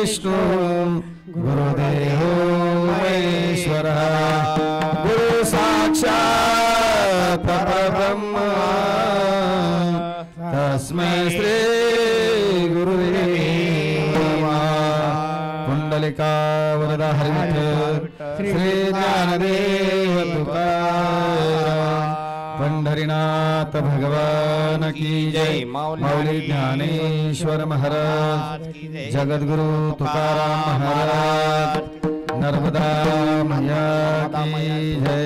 विष्णु गुरुदेवो महेश्वरः गुरु साक्षात् परब्रह्म तस्मै श्री गुरुवे नमः। कुंडलिका वरदा हरिविठ्ठल श्री ज्ञानदेव तुकाराम पंढरीनाथ भगवान की जय। मौली ज्ञानेश्वर महाराज जगद्गुरु तुकाराम महाराज नर्मदा मैया की जय।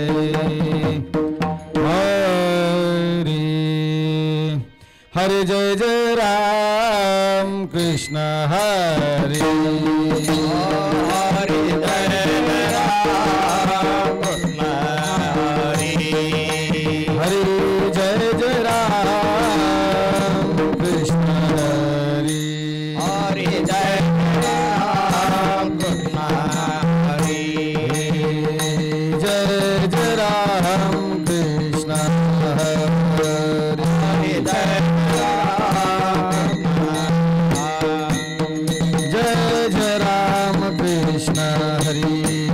हरि जय जय राम कृष्ण हरि हरि जय राम कृष्ण हरि हरि जय जय राम कृष्ण हरि हरि जय राम कृष्ण हरि जय जय राम कृष्ण हरि हरि जय कृष्ण हरि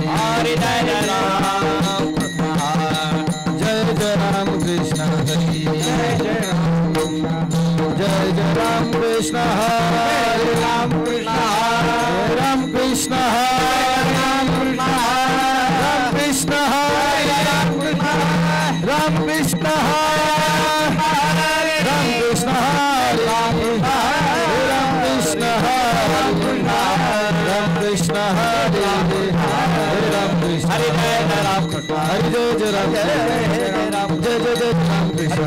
हरि जय राम जय जय राम कृष्ण हरि जय जय राम कृष्ण हरि राम कृष्ण राम कृष्ण राम कृष्ण राम कृष्ण कृष्ण हरे हरे राम कृष्ण हरे जय राम हरे जय जय राम जय जय जय राम कृष्ण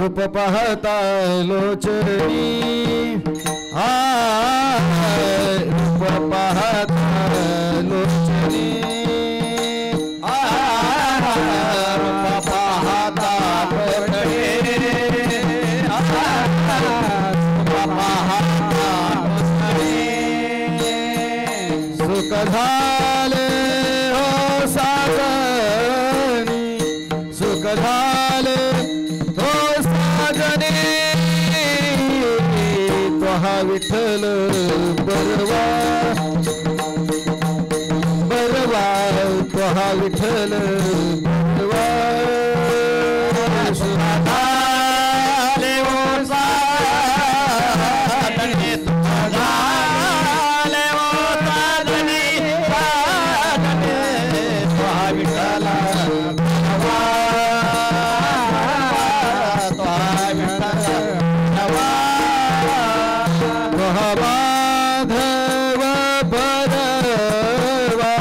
रूप पाहता लोचनी रूप पाहता लोचनी सुख झाले हो साजनी सुख झाले हो साजनी त्वहा विठ्ठल बरवा बरवा त्वहा विठ्ठल बरवा झाले हो साजनी माधव बरवा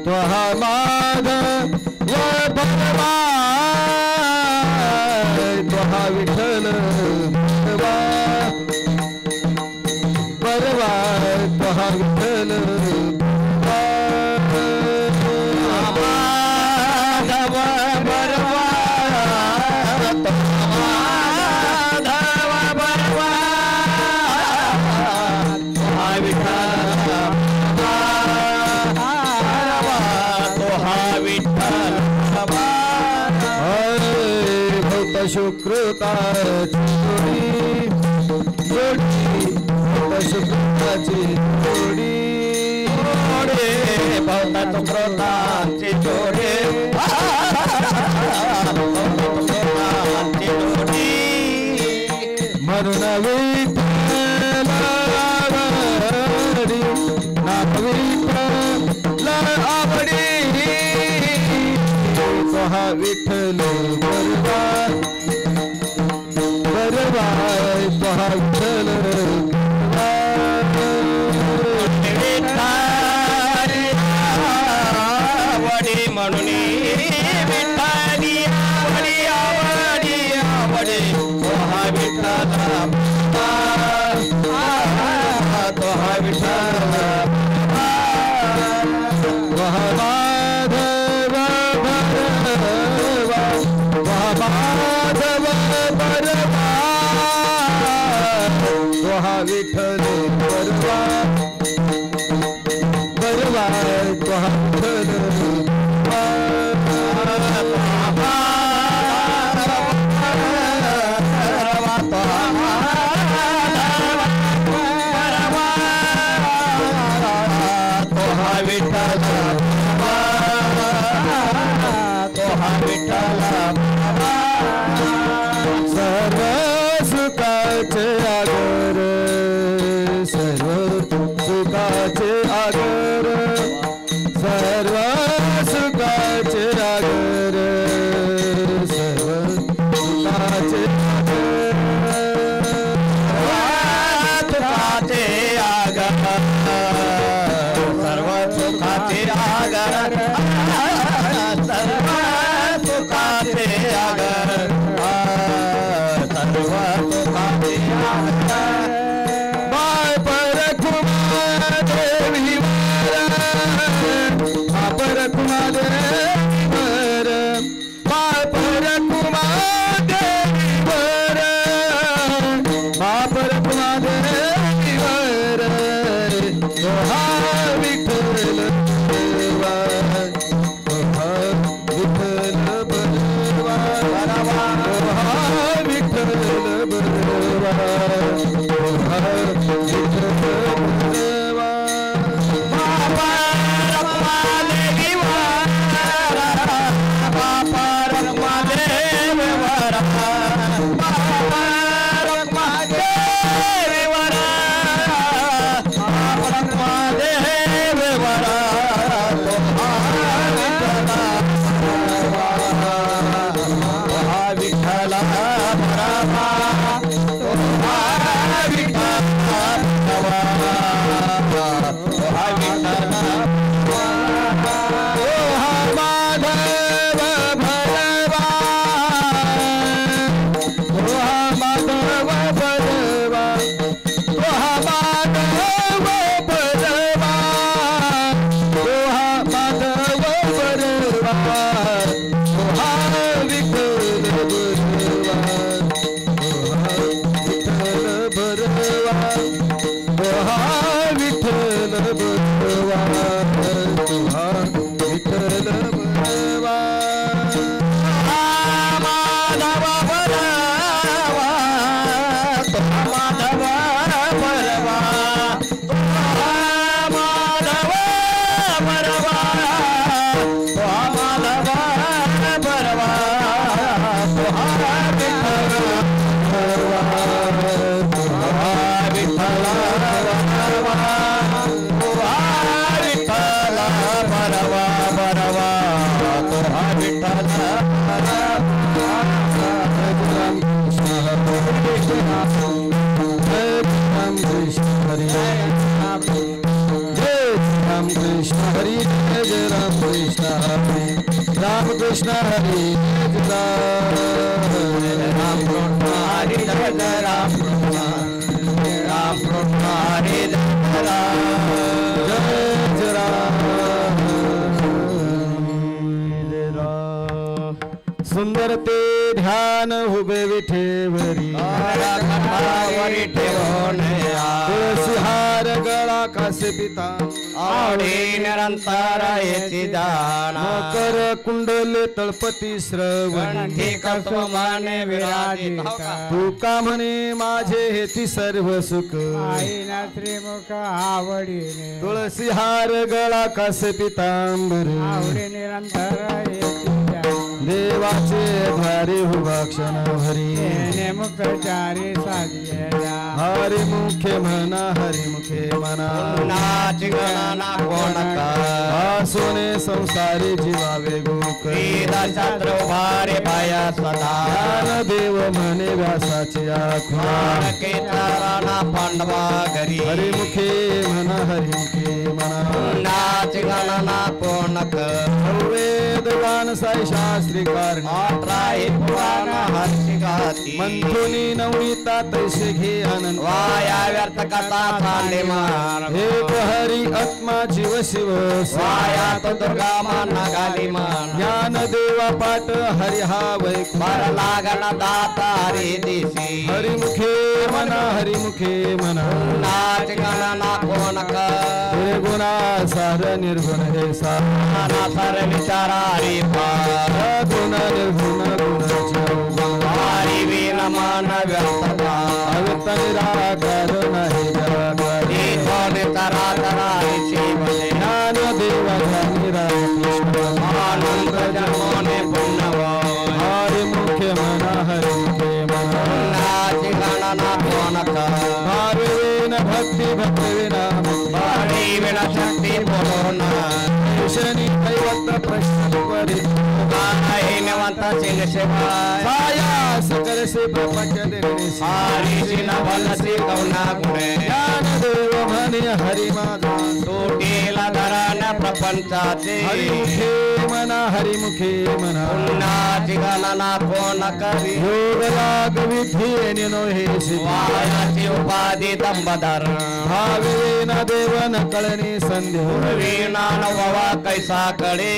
त्वहा माधव बरवा त्वहा विठ्ठल बरवा बरवा त्वहा विठ्ठल माधव बरवा शुक्रताची जोडी शुक्रताची जोडी भवता शुक्रताची जोडी म्हणून विठ्ठलावडी नाथ विठ्ठल आवडी त्वहा विठ्ठल बरवा बरवा त्वहा विठ्ठल आवडी म्हणून विठ्ठली आवडी आवडी आवडी त्वहा विठ्ठल त्वहा विठ्ठल त्वहा माधव बरवा त्वहा माधव बरवा त्वहा विठ्ठल बरवा बरवा विठ्ठला सर्व सुखाचे आगर सर्व सुखाचे आगर सर्व सुखाचे आगर सर्व सुखाचे सुखाचे आगर सर्व सुखाचे आगर सर्व सुखाचे आगर सर्व सुखाचे आगर बाय पर कुमार देवी पर कुमार देवर बाय पर कुमार देवर बापर कुमार देवर हा विठ्ठल देवा हा विठ्ठल बलवा हा विठ्ठल बलवा हा विठ्ठल बलवा Krishna Hari Ram Krishna Hari Ram Krishna Hari सुंदर ते ध्यान उभे विठेवरी तुळसीहार गळा कासे पिता आवडी निरंतर येती दान मकर कुंडले तळपती श्रवण कसमाने विराजिता तुका म्हणे माझे हेती सर्व सुख आईना श्रीमुख आवडीने तुळसीहार गळा कासे पितांबर आवडी निरंतर येती देवाचे द्वारे हुबा क्षण हरी मुखचारी साधिया हरी मुखे म्हणा हरी मुखे म्हणा नाच गणना कोण सोने संसारी जीवावे गोकरी भारे पाया सदा देव म्हणे व्यासाची आख्यान केताराना पांडवा घरी हरी मुखे म्हणा हरी मुखे म्हणा नाच गणना कोण वेदवान साई शास्त्री कारण पुराण हर्षिकाती मंथुनी नवनीता तैसे घे आनंद वाया व्यर्थ कथा चाले मार हे हरी आत्मा जीव शिव वाया तो दुर्गा माना गाली मान ज्ञान देवा पाठ हरि हा वैक बर लागण दाता हरी दिसी हरी मुखे मना हरी मुखे मना नाच गणना कोण हे गुणा सार निर्गुण हे सार सर विचारा हरी गुण निर्गुण हरी वीन मान व्यर्थता अव्यक्त निराकार नाही जगाकार ज्ञान देवा ज्ञानी राम कृष्ण आनंद जन्मोने पुण्यवा सिंह शिवाय सायास करसे प्रपंच देखणे हरीची न भलसी कवना गुणे ज्ञानदेव म्हणे हरी माझा तोटीला धरण प्रपंचाचे हरिमुखे मना हरिमुखे मना पुण्याची गणना कोण करी योग लाग विधी नो हे वायाची उपाधी दंबधर भावेना देव न कळणी संध्या पूर्वीना नववा कैसा कडे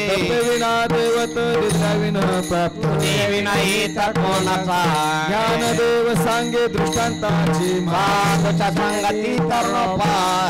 विना देवत विद्राविन प्राप्त देविना तर कोणाचा ज्ञानदेव सांगे दृष्टांताची मागच्या संगती तरुण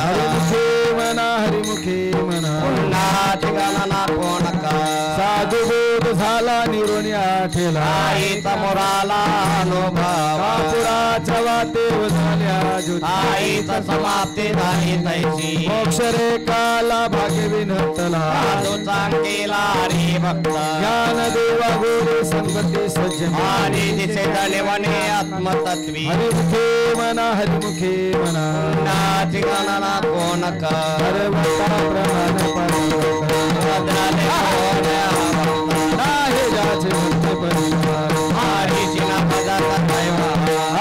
हरिमुखे मना हरिमुखे मना पुण्याची गणना कोण का साधू बोध झाला निरोनी आठेला आई मोराला अनुभव कापुराच्या वाटेव झाल्या ज्योती आईचा समाप्ती झाली तैसी मोक्ष रेखाला भाग्य विनतला साधू चांगेला हरी भक्त ज्ञानदेवा गोरे संगती सज्जन आणि दिसे दळवणे आत्मतत्वी हरिमुखे मना हरिमुखे मना पुण्याची गणना कोण का हरवता प्रमाण बदलाले कोण आहे ज्याचे भक्त परिवार हरीची न पदार्थ दैवा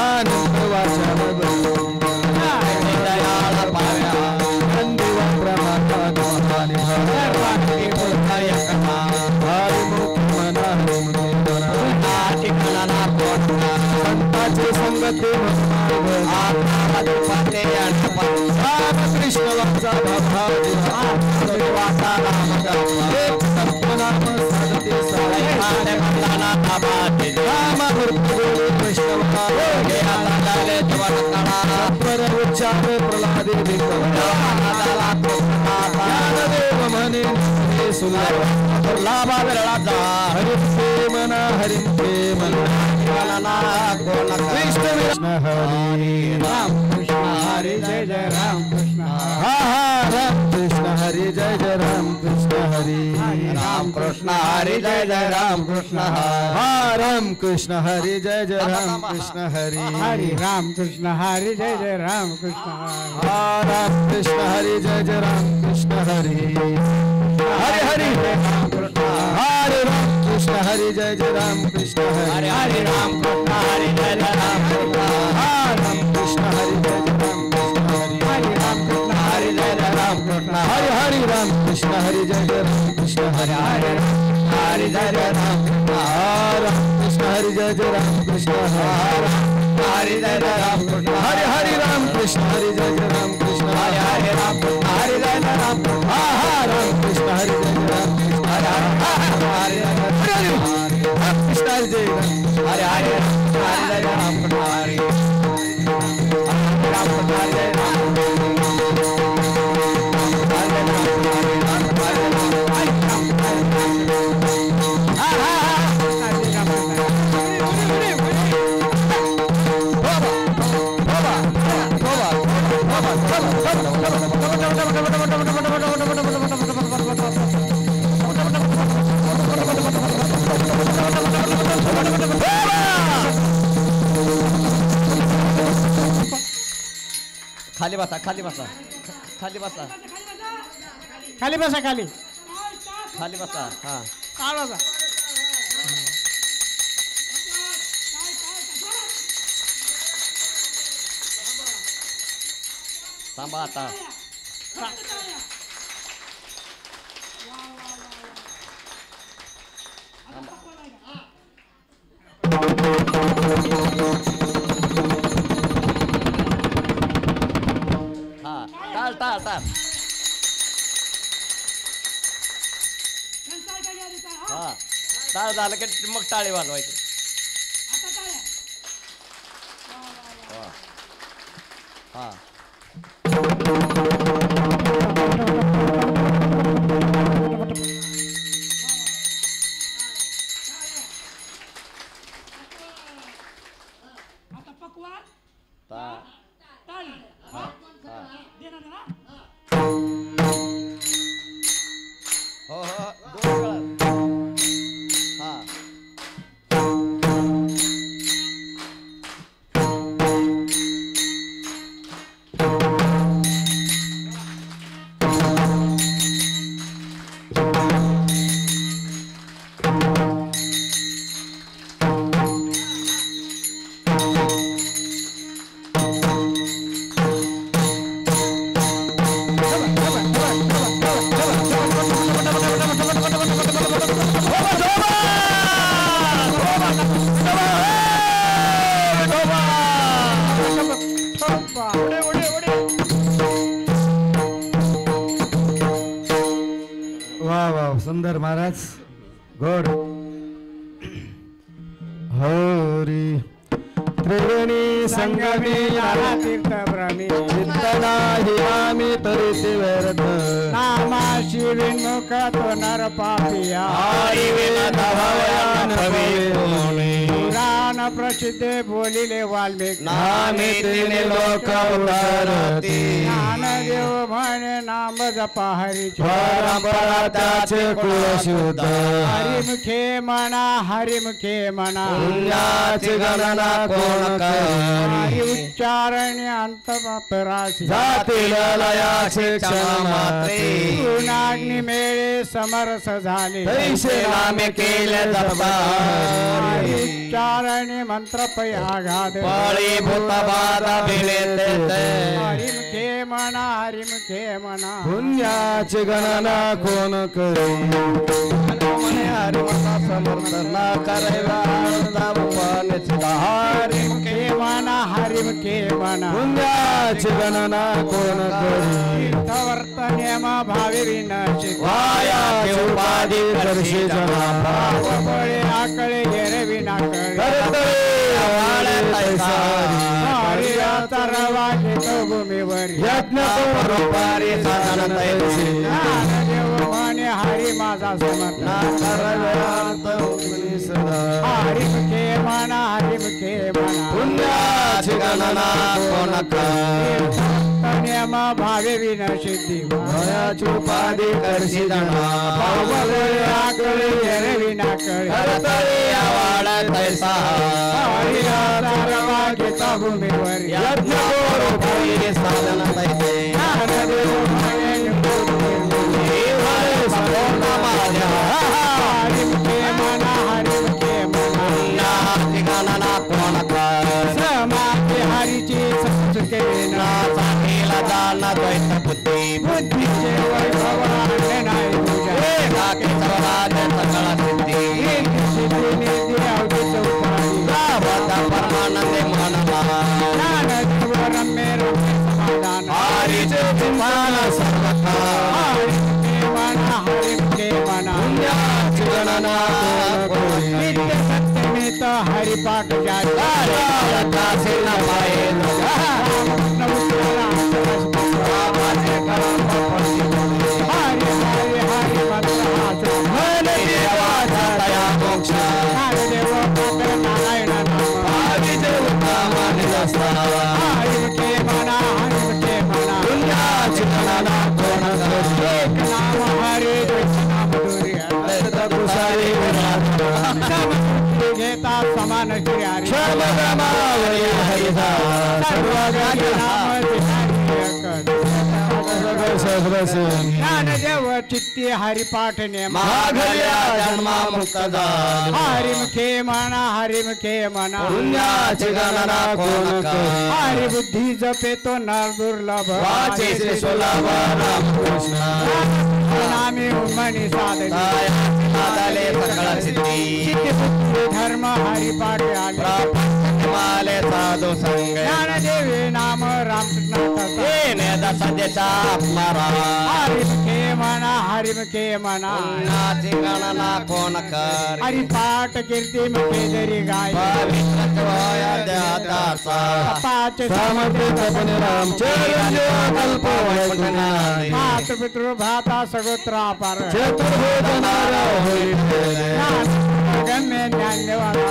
आनंद वाचा दयाळ पाव्या नंदीवा प्रमाणात महाने वाटती बोलता एकता हरिमुखे मना हरिमुखे मना पुण्याची गणना कोण का संताचे संगती आत्मादुपाते कृष्ण वाचा वाचा एक सत्वनाम साधते राम भरपूर कृष्ण उच्चार प्रल्हादे ज्ञानदेव म्हणे लाभा वेळाचा हरिमुखे मना हरिमुखे मना कृष्ण विष्णु हरी राम कृष्ण हरी जय जय राम कृष्ण हा हा राम कृष्ण हरी जय जय राम कृष्ण हरी राम कृष्ण हरी जय जय राम कृष्ण हा राम कृष्ण हरी जय जय राम कृष्ण हरी हरि राम कृष्ण हरि जय जय राम कृष्ण हा राम कृष्ण हरी जय जय राम कृष्ण हरी हरि हरि हरे राम कृष्ण हरि जय जय राम कृष्ण हरि हरे राम कृष्ण हरी जय जय राम कृष्ण हा राम कृष्ण हरि जय जय राम कृष्ण हरि हरे राम कृष्ण हरी जय जय राम कृष्ण हरि हरि राम कृष्ण हरि जय जय राम कृष्ण हरि हरे जय जय राम कृष्ण हा राम कृष्ण हरि जय जय राम कृष्ण हरि हरे जय जय राम कृष्ण हरि हरि राम कृष्ण हरि जय जय राम कृष्ण हरि हरे राम कृष्ण हरी जय जय राम कृष्ण हा हा राम कृष्ण हरि जय जय राम कृष्ण हरि हरे राम कृष्ण हरि जय राम हरे हरे जय जय राम कृष्ण हरे राम कृष्ण हरी जय राम खाली बसा खाली बसा खाली बसा खाली बसा खाली खाली बसा हा काढ बसा थांबा आता हा टाळ टाळ टाळ हा टाळ झालं की मग टाळे वाजवायचे हा हो हो दोन वेळा हा महाराज गोड हरी त्रिवेणी संगमी नाना तीर्थ भ्रमी चिंतनाहि आम्ही तरी ते व्यर्थ नामाशी विन्मुख तो नर पापिया हरी विना भवयान भवे पुराण प्रसिद्ध बोलिले वाल्मिक नामे तिने लोक उतारती ज्ञानदेव म्हणे नाम जपा हरीचे परंपरा त्याचे कुळ शुद्ध हरिमुखे म्हणा हरिमुखे म्हणा पुण्याची गणना कोण हरी करी उच्चारणे अंत पराशी जातील लयाचे क्षण मात्रे गुणाग्नी मेळे समरस झाले तैसे नामे केले दरबार हरी उच्चारणे मंत्र पै आघात पळी भूत बाधा भिले ते हरिमुखे म्हणा हरिमुखे म्हणा पुण्याची गणना कोण करी मने हरिमता समर्थना करायला हरिमुखे म्हणा हरिमुखे म्हणा पुण्याची गणना कोण करी तीर्थवर्त नियम भावे विनाशिक वायाची उपाधी दर्शी जना बळे आकळे घेरे विनाकळे करतळे आवाळे तैसारी हरियाचा रवा घेतो भूमीवर यज्ञ परोपरी साधन तैसी ज्ञानदेव म्हणे हरी माझा समर्थ हरिमुखे म्हणा हरिमुखे म्हणा पुण्याची गणना कोण करी नियम भावे विनसिद्धी वायाची उपाधी दर्शी जना बळे आकळे घेरे विनाकळे करतळे आवाळे तैसा हरियाचा रवा घेतो भूमीवर यज्ञ परोपरी साधन तैसी ज्ञानदेव म्हणे हरिमुखे म्हणा हरिमुखे म्हणा समाधी हरीची संस्कृती बुद्धीचे वैभव आणले नाही तुझ्या सिद्धी निधी अवधीच उपाधी ज्ञानदेव रम्य रम्य समाधान हरिमुखे म्हणा हरिमुखे म्हणा नित्य सत्यमित हरिपाठ हरिमुखे म्हणा हरिमुखे म्हणा एक नाम हरे नाम दुर्या घेता समान श्री हरी सर्वज्ञ नाम ज्ञानदेव चित्ती हरिपाठ नेम जन्मामुक्त झाली हरिमुखे म्हणा हरिमुखे म्हणा पुण्याची गणना कोण करी हरि बुद्धी जपे तो नर दुर्लभ वाचे श्री सुलभ रामकृष्ण नामी उन्मनी साधने साधले सकळ सिद्धी धर्म हरिपाठ आले माले साधू संग ज्ञानदेवी नाम रामकृष्ण सध्याचा आपला हरिमुखे म्हणा हरिमुखे म्हणा पुण्याची गणना कोण कर हरिपाठ कीर्ती मुखे जरी गाय पाच सामर्थ्य तपने रामचंद्र कल्प वैकुंठारी मात पितृ भाता सगोत्र अपार चतुर्भुज नारायण होई गम्य ज्ञानदेवाला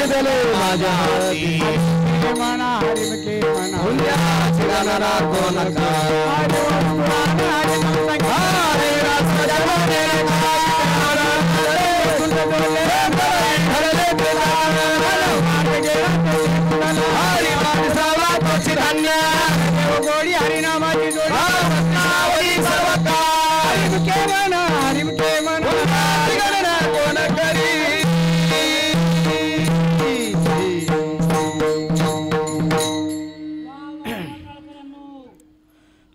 दिले माझ्या हाती म्हणा हरिमुखे म्हणा पुण्याची गणना कोण करी गोडी हरिनामाची जोडी हरिमुखे म्हणा हरिमुखे म्हणा गणना कोण करी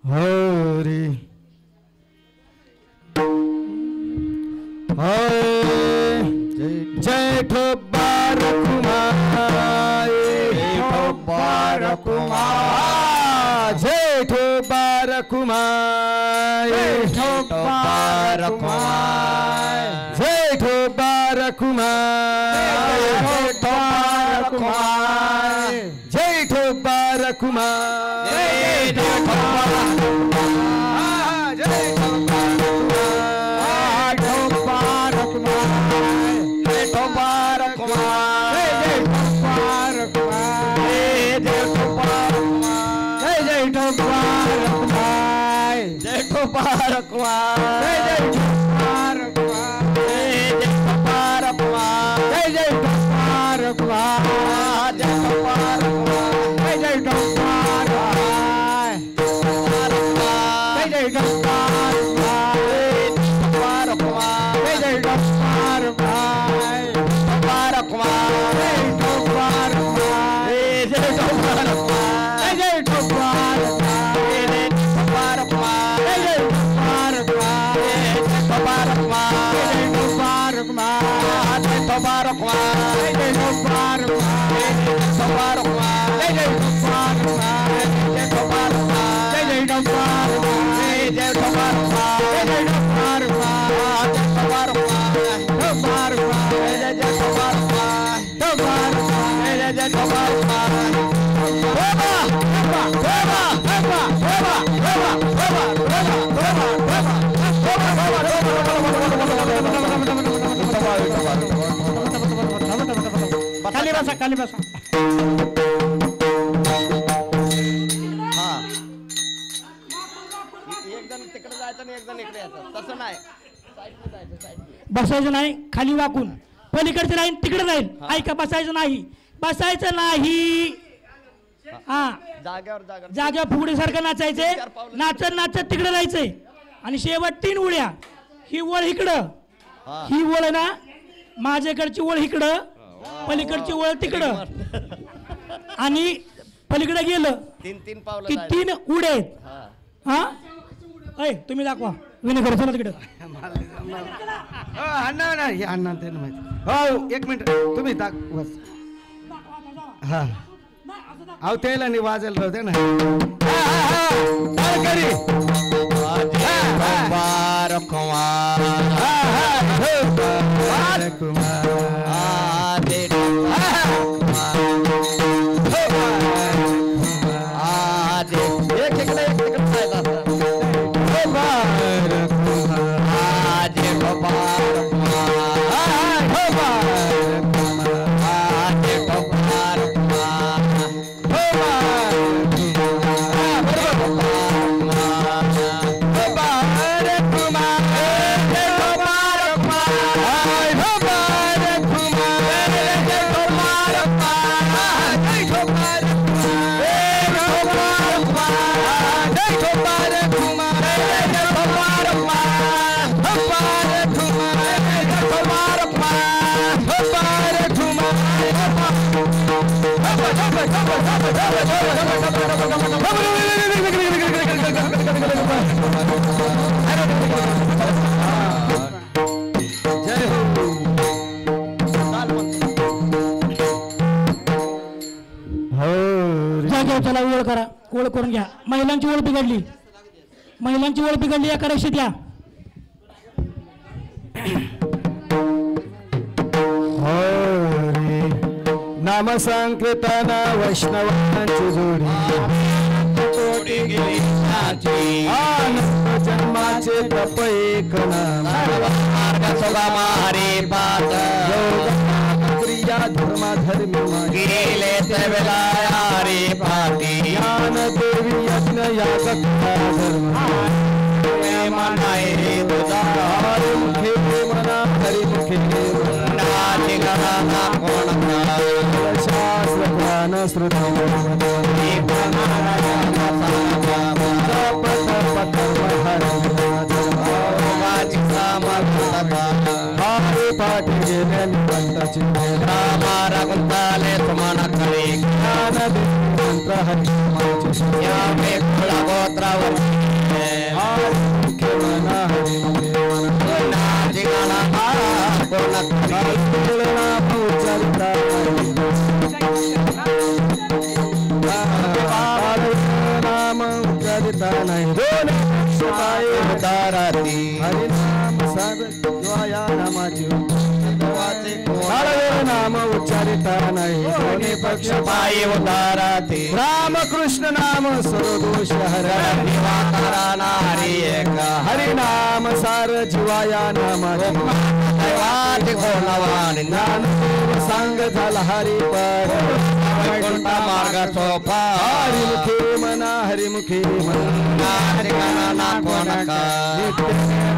हरी जय ठोबार कुमार कुमार जय ठोबार कुमार ठोबार कुमार जेठोबार कुमार ठोबार कुमार जेठोबार कुमार ठोबार ठोबार कुमार ठोबार कुमार खाली बसा एक जण तिकडे जायचं आणि एक जण इकडे यायचं तसं नाही बसायचं नाही खाली वाकून पलीकडचे राहील तिकडे राहील ऐका बसायचं नाही हा जाग्यावर फुगडी सारखं नाचायचंय नाचत नाचत तिकडे जायचंय आणि शेवट 3 उड्या ही ओळ इकडं ही ओळ ना माझ्याकडची ओळ इकडं पलीकडची ओळ तिकडं आणि पलीकडे गेलं 3 पावलं की 3 उड्या आहेत हा ऐ तुम्ही दाखवा विनकर चला तिकडं अण्णा नाही अण्णा ते माहिती हो 1 मिनिट तुम्ही बस हा अहो त्याला नाही वाजायला राहते ना ठोबार कुमार चला ओळ करा ओळ करून घ्या महिलांची ओळ बिघडली एका रेषेत या नाम संकीर्तन वैष्णवांची जोडी आनंद जन्माचे तप एक नाम क्रिया धर्मा धर्मी गेले रे पाटी ज्ञान देवी यज्ञ याग धर्म मनाई तुझा हरि मुखे मना हरि मुखे नाची गणना कोण शास्त्र ज्ञान श्रुती हरि पाठी गेले निबंधाची रामारा गुंताले तुम्हाला कळे ज्ञान मंत्र हरि या मे खुला गोत्रावर हरि मुखे मना हरि मुखे मना नाची गणना कोण नाम उच्चारिता नाही उच्चारिता नाही कोणी पक्ष पायी उतारते राम कृष्ण नाम सर्व दोष हर दिवाकरा नारी एक हरि नाम सार जीवाया नाम दैवाति कोणवान ज्ञान सांग झाला हरी पर वैकुंठ मार्ग सोपा हरिमुखे मना हरिमुखे मना हरि गणना कोणका नित्य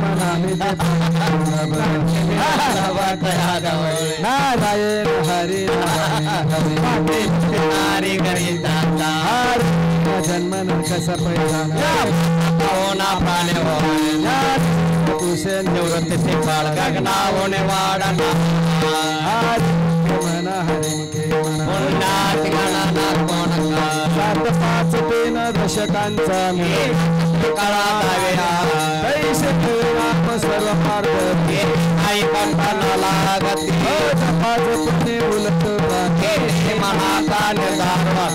मना नारायण हरि नारी करी जाता जन्म कस पैसा होना प्राणे हो तुझे निवृत्ती से फळ गगना होणे वाढना मना हरिमुखे मना पुण्यात गणना कोणका 7-5 तीन दशकांचा कळा दाव्या कैसे नाम सर्व मार्ग आई कंठना लागती जपाज पुणे उलट मनाचा निर्धार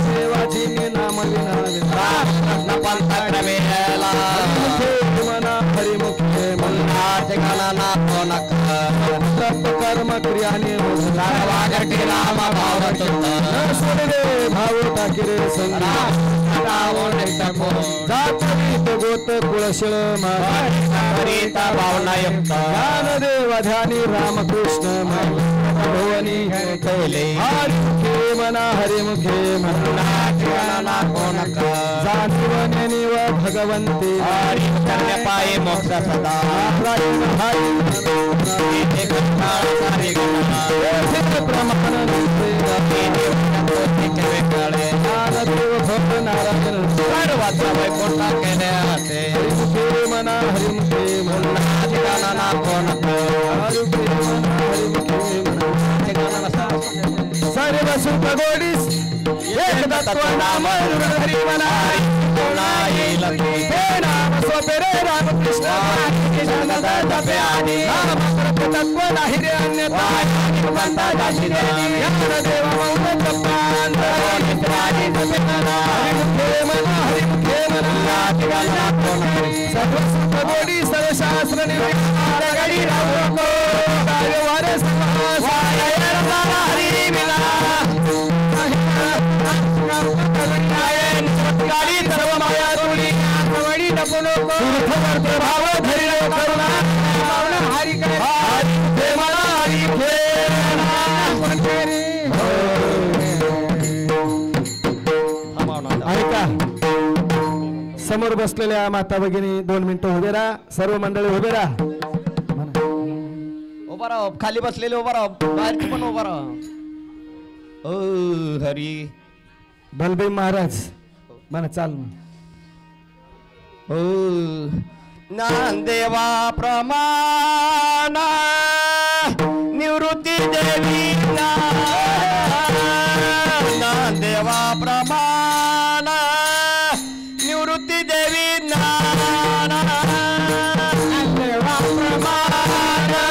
सेवाची नाम विना पंथ क्रमेला मना हरिमुखे मना गणना कोणका तप कर्म क्रियाने वागटी राम भाव सोडले भाव टाकिरे संगा जात गोत कुळशिळ करीता भावना युक्त ज्ञानदेव ध्यानी रामकृष्ण भवनी कैले हरिमुखे मना हरिमुखे मना गणना कोणका जाणीव नेनीव भगवंती पायी मोक्ष सदा नारायण हरी प्रमाण ज्ञानदेव भक्त नारायण सर्वत्र वैकुंठ केले असे हरिमुखे मना हरिमुखे मना गणना कोणका हरिमुखे मना हरिमुखे मना सर्व सुख गोडीस एक तत्व नाम हरि मना येईल हे नाम सोपे रे रामकृष्ण तत्व नाही रे अन्यथा देव मौन जपान हरिमुखे मना हरिमुखे मना सर्व सुख गोडी सर्व शास्त्र निर्गडी रामको वारे हरी मिला सर्व माया तुळी नको नको भाव धरी करुणा हरी हरी मला हरी ऐका समोर बसलेल्या माता भगिनी 2 मिनिटं उभे राहा सर्व मंडळी उभे राहा उभा राहा खाली बसलेले उभा राहा बाहेरची पण उभा राहा हरी बलभीम महाराज म्हणा चाल नामदेवा प्रमाण निवृत्ती देवी नामदेवा प्रमाण निवृत्ती देवी नामदेवा प्रमाण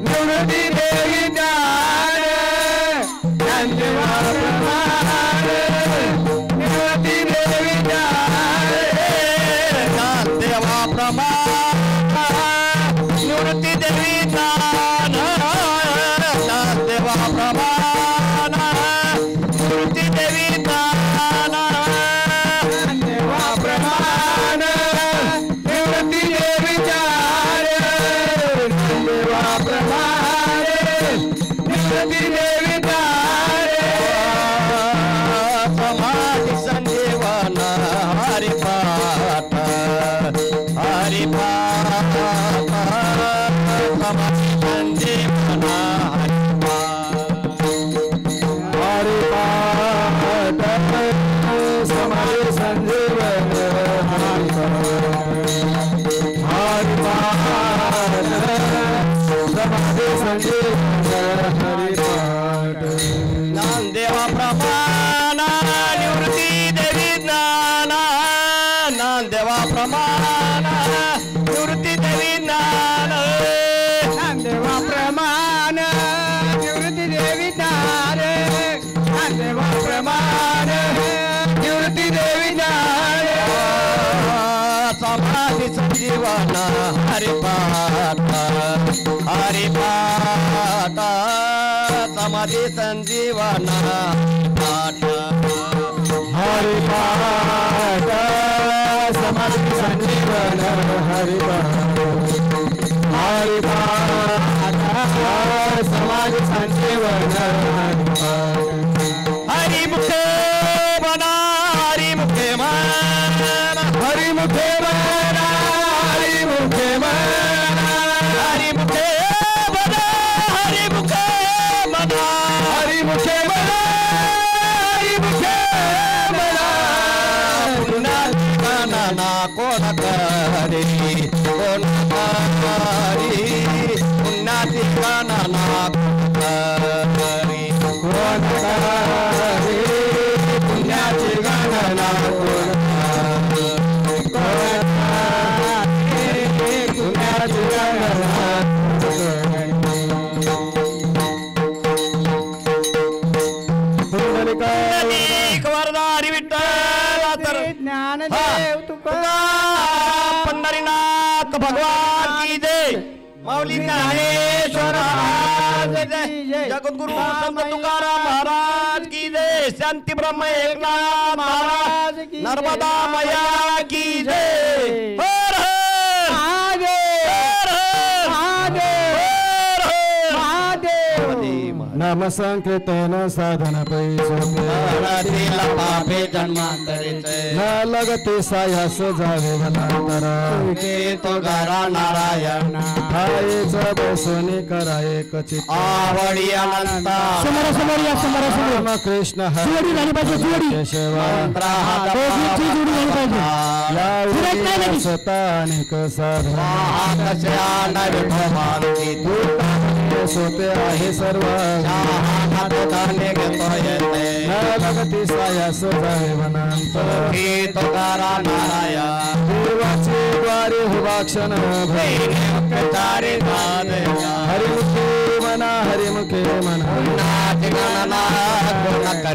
निवृत्ती देवी नामदेवा प्रमाण निवृत्ती देवी नामदेवा प्रमाण निवृत्ती देवी नामदेवा प्रमाण निवृत्ती देवी नामदेवा प्रमाण निवृत्ती देवी नामदेवा प्रमाण निवृत्ती देवी समाधि संजीवन हरिपाठ हरिपाठ समाधि संजीवन हरिपाठ समाधि संजीवन हरिपाठ समाधि संजीवन हरिपाठ समाधी संजीवन पाठ हरिपाठ समाधी संजीवन हरिपाठ समाधी संजीवन हरिमुखे मना हरिमुखे मन हरिमुखे मना हरिमुखे मना हरिमुखे मना हरिमुखे मना हरिमुखे मना हरिमुखे मना पुन्हा कोण करे कोण करी पुन्हा ठिकाणा करी कोण करे पुण्याची गणना कोण पुण्याची गणना एक वरदारी विठ्ठल ज्ञानदेव तुका पंढरीनाथ भगवान की जय माऊली ज्ञानेश्वर महाराज की जय जगद्गुरु संत तुकाराम महाराज की जय शांती ब्रह्म एकनाथ महाराज की नर्मदा मैया की जय हर हर नाम संकीर्तन साधन पैसोला पापे जन्मांतरीचे न लगते सायास जावे वनांतर तो गारा नारायण ठायेच बसुनी कराये कचित आवडी अनंता समोर या समोर राम कृष्ण जोडी झाली पाहिजे जोडी केशव दोघींची जोडी झाली पाहिजे या सतानिक साधन सोते आहे सर्व न लगती सायास जावे वनांतर देवाचे द्वारे हुवाक्षण हरिमुखे मना हरिमुखे मना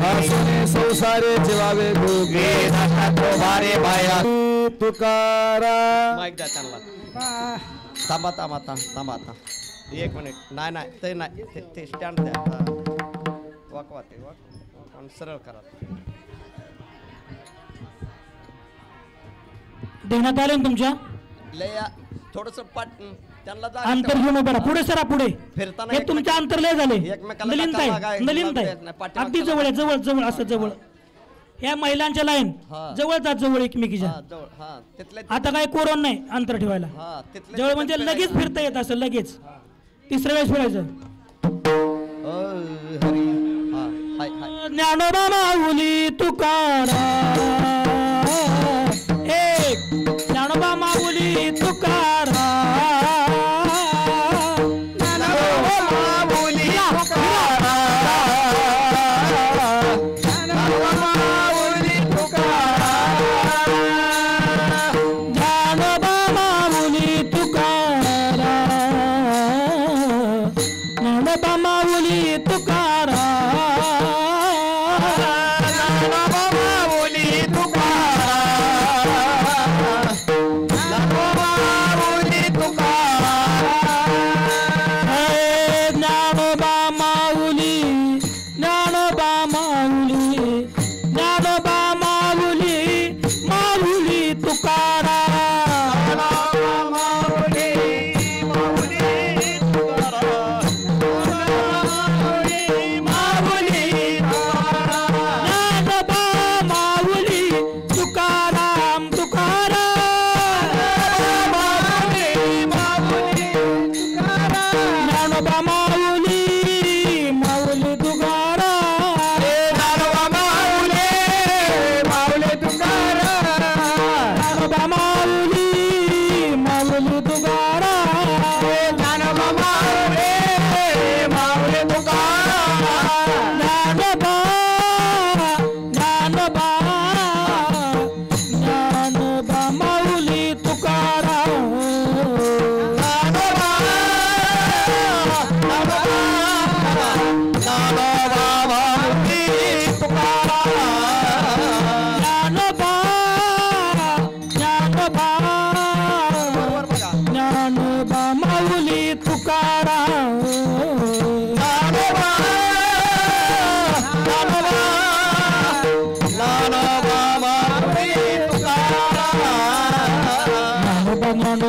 वासुने संसारे जीवावे भोगे तुकारा माईक द्या त्यांना थांबा एक मिनिट नाही ते नाही ते स्टँड द्या वाकवा ते वाक सरळ करा देण्यात आले ना तुमच्या लय थोडस पाट त्यांना अंतर घेऊन उभं राहा. पुढे सरा पुढे फिरताना हे तुमचे अंतर लय झाले एकमेकाला नलिन टक्कर लागाय- नलिन पाठीमागच्या अगदी जवळ आहे जवळ असं जवळ ह्या महिलांच्या लाईन हा. जवळ जात जवळ एकमेकीच्या जवळ तिथले आता काय कोरोना नाही अंतर ठेवायला तिथले जवळ म्हणजे लगेच फिरता येत असं लगेच तिसऱ्या वेळेस फिरायचं हरी हाय ज्ञानोबा माऊली तुकाराम एक ज्ञानोबा माऊली तुकाराम ज्ञानोबा माऊली ज्ञानोबा माऊली तुकाराम ज्ञानोबा माऊली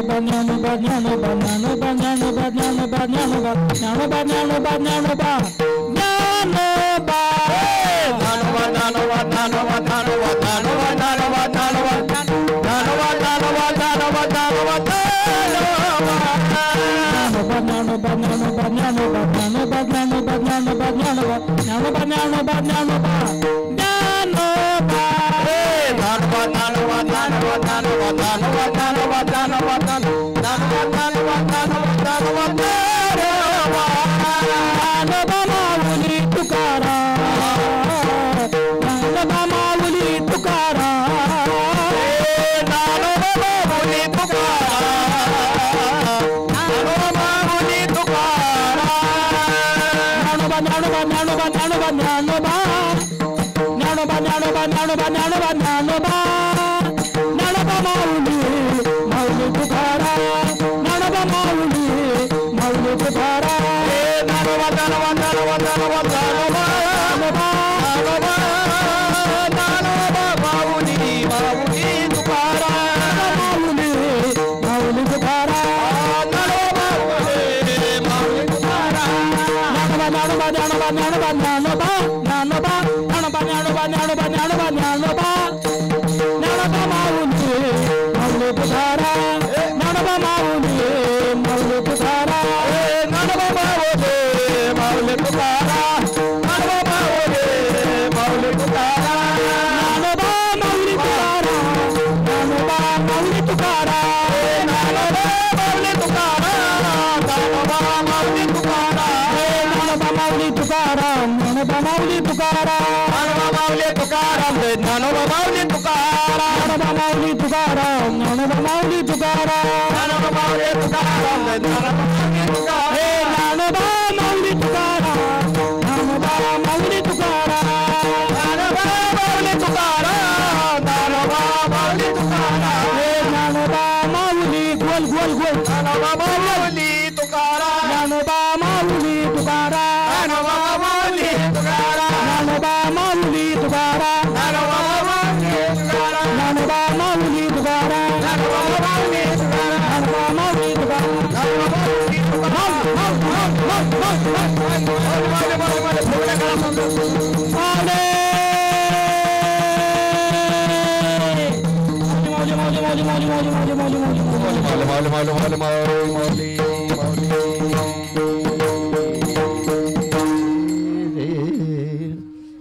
ज्ञानोबा ज्ञानोबा ज्ञानोबा ज्ञानोबा ज्ञानोबा ज्ञानोबा ज्ञानोबा ज्ञानोबा ज्ञानोबा ज्ञानोबा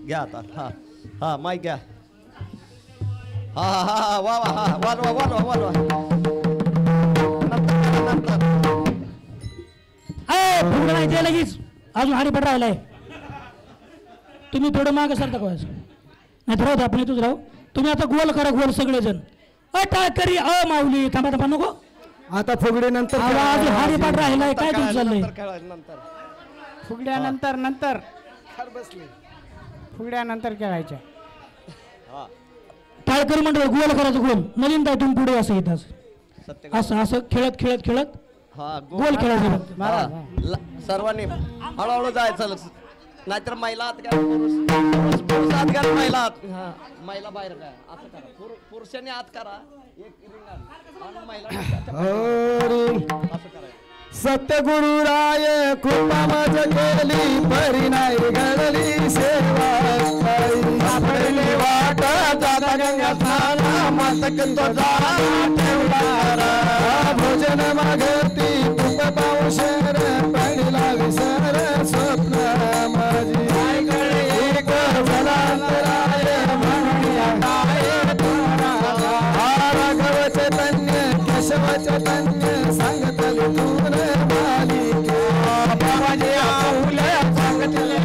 घ्या आता हा हा माईक घ्या हा हा हा वा वा हा वाजवा वाजवा वाजवा नंतर फुगडं नाही ते लगेच अजून हरिपट राहिलाय तुम्ही थोडं मागं सरता का नाही राहू आपण इथंच राहू तुम्ही आता गोल करा गोल सगळेजण टाळकरी माऊली थांबा थांबा नको आता फुगडी नंतर अजून हरिपट राहिलाय काय तुमचं चाललंय फुगड्यानंतर नंतर फुगड्यानंतर खेळायच्या टाळकरी मंडळ गोल करायचं गोल नवीन दाटून पुढे असं येतात असं असं खेळत खेळत खेळत गोल खेळायचं सर्वांनी हळूहळू जायचं नाहीतर महिला आत घ्या पुरुष आत घ्या महिला महिला बाहेर काय असं करा पुरुषांनी आत करा एक रिंगण आणि महिला असं करायचं सत्यगुरुराय कृपा मज केली परी नाही घडली सेवा आपली वाट जाता गंगा स्नान मस्तक तुझा ठेवला भोजन मागती तुप पावशर पडला विसर स्वप्न माझी आईकडे एक जलांतराय म्हणूया राघव चैतन्य केशव चैतन्य सांगतल तून बाबाजी आऊले सांगतले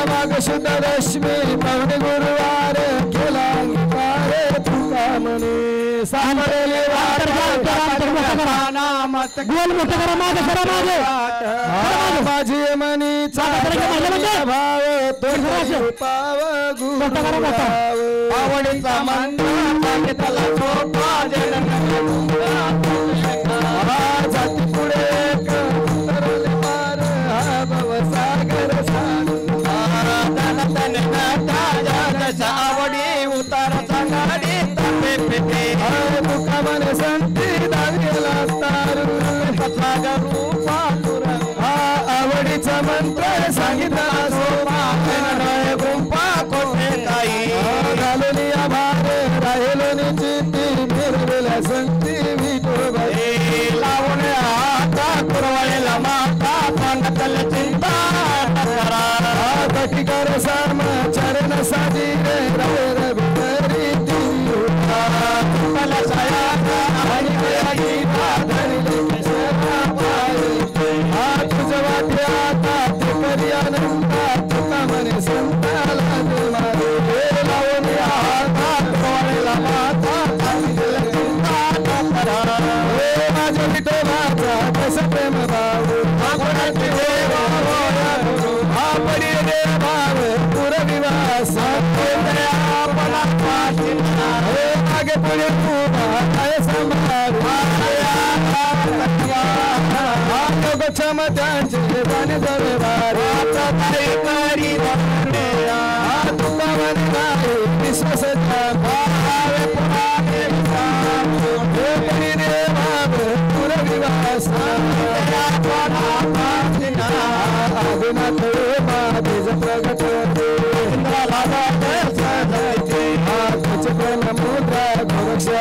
माग शुद्ध रश्मी पवनी गुरुवार केला तुका म्हणे सामरेले गोल मोठं करा मागे सरा मागे माझी मनी भाव तो पाव गुरु आवडीचा मंत्र त्याला झोपा जाती पुढे तरले पार हा भवसागर आवडी उतार सांगाडी कर्म त्यांचे जाणे जवे वारे ताई करी धरणे तुका म्हणे नाही विश्वास भावे पुराणे हे रे भाव पुरविवास आदिनाथ माझे प्रगट तुझे प्रेम मुद्रा गोरक्षा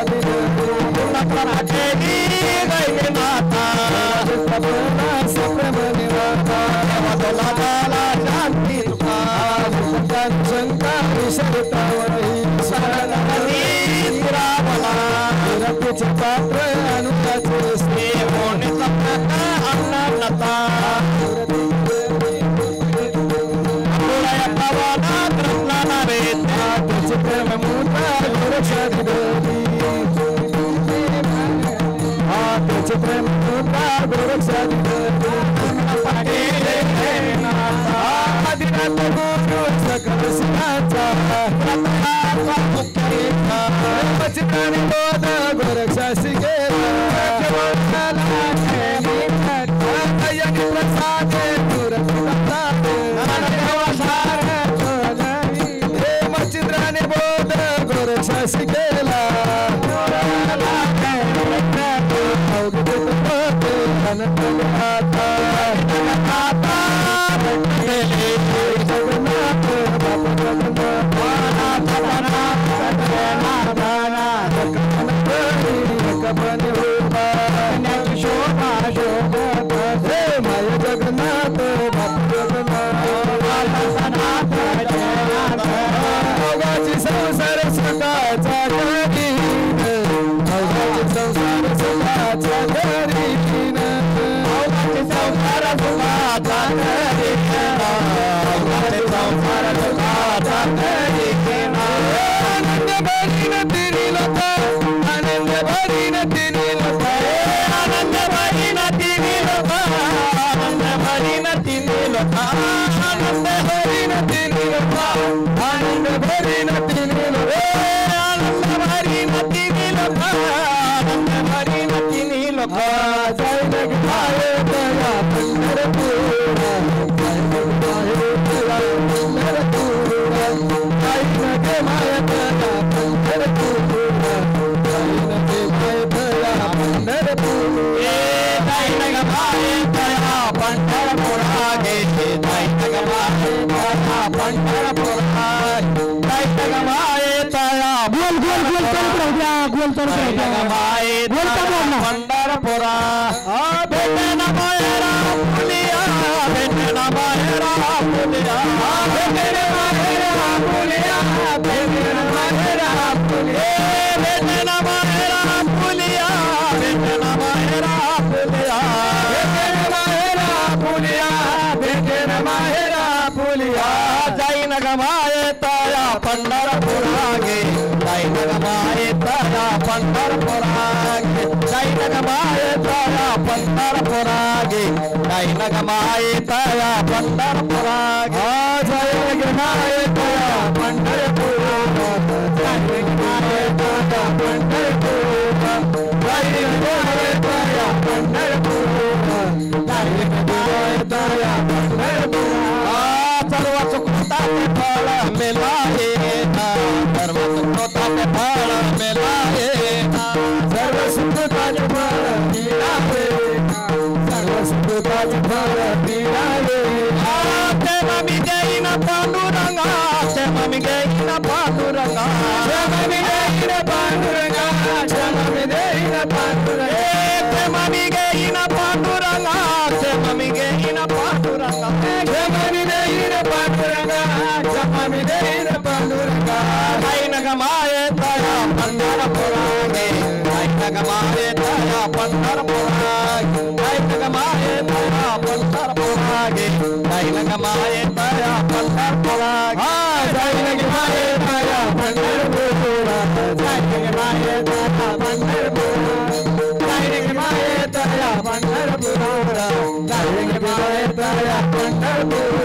शंका विषयतावरही पात्र अनुताचे अन्नता प्रेम मुद्रा गोरक्षा प्रेम मुद्रा गोरक्षा आदिनाथ गुरु सकल सिंहाचा चित्राने बोध गोरक्षा शिकेला प्रसादे चित्राने बोध गोरक्षा शिकेला संसार सुखाचा आनंद भरीन तिनी लोक आनंद भरीन तिनी लोक आनंद भरीन तिनी लोक आनंद भरीन तिनी लोक आनंद भरीन तिनी लोक आनंद भरीन तिनी लोक आनंद भरीन तिनी लोक आनंद भरीन तिनी लोक जय जगदाये दया पंढरपूर जय जगदाये दया पंढरपूर जय जग माय दया पंढरपूर जय जग माय दया पंढरपूर जय जग माय दया पंढरपूर गे जय जग माय दया पंढरपूर जय जग माय दया गोल गोल गोल चालू राहू द्या गोल चालू जय जग माय दया पंढरपूर भेटन मायरा फुलिया भेटन मायरा फुलिया भेटन मायरा फुलिया भेटन मायरा फुलिया भेटन मायरा फुलिया भेटन मायरा फुलिया भेटन मायरा फुलिया भेटन मायरा फुलिया जय नग माय तया पंढरपूर गे जय नग माय तया पंढरपूर गे जय नग माय तया पंढरपूर गे जय नग माय तया पंढरपूर गे जय नग माय तया पंढरपूर जय नग माय तया पंढरपूर जय नग माय तया पंढरपूर जय नग माय तया पंढरपूर सर्व सुखताचे फळ मिळाले सर्व सुखताचे फळ मिळाले सर्व सुखताचे फळ मिळाले सर्व सुखताचे फळ मिळाले तेव्हा मी घेईन पांडुरंगा तेव्हा मी घेईन पांडुरंगा तेव्हा मी घेईन पांडुरंगा तेव्हा मी घेईन पांडुरंगा तेव्हा मी घेईन पांडुरंगा तेव्हा मी घेईन पांडुरंगा तेव्हा मी घेईन पांडुरंगा तेव्हा मी घेईन पांडुरंगा जय नग माय तया पंढरपूर गे जय नग माय तया पंढरपूर जय नग माय तया पंढरपूर गे जय नग माय तया पंढरपूर जय नग माय तया पंढरपूर जय नग माय तया पंढरपूर जय नग माय तया पंढरपूर जय नग माय तया पंढरपूर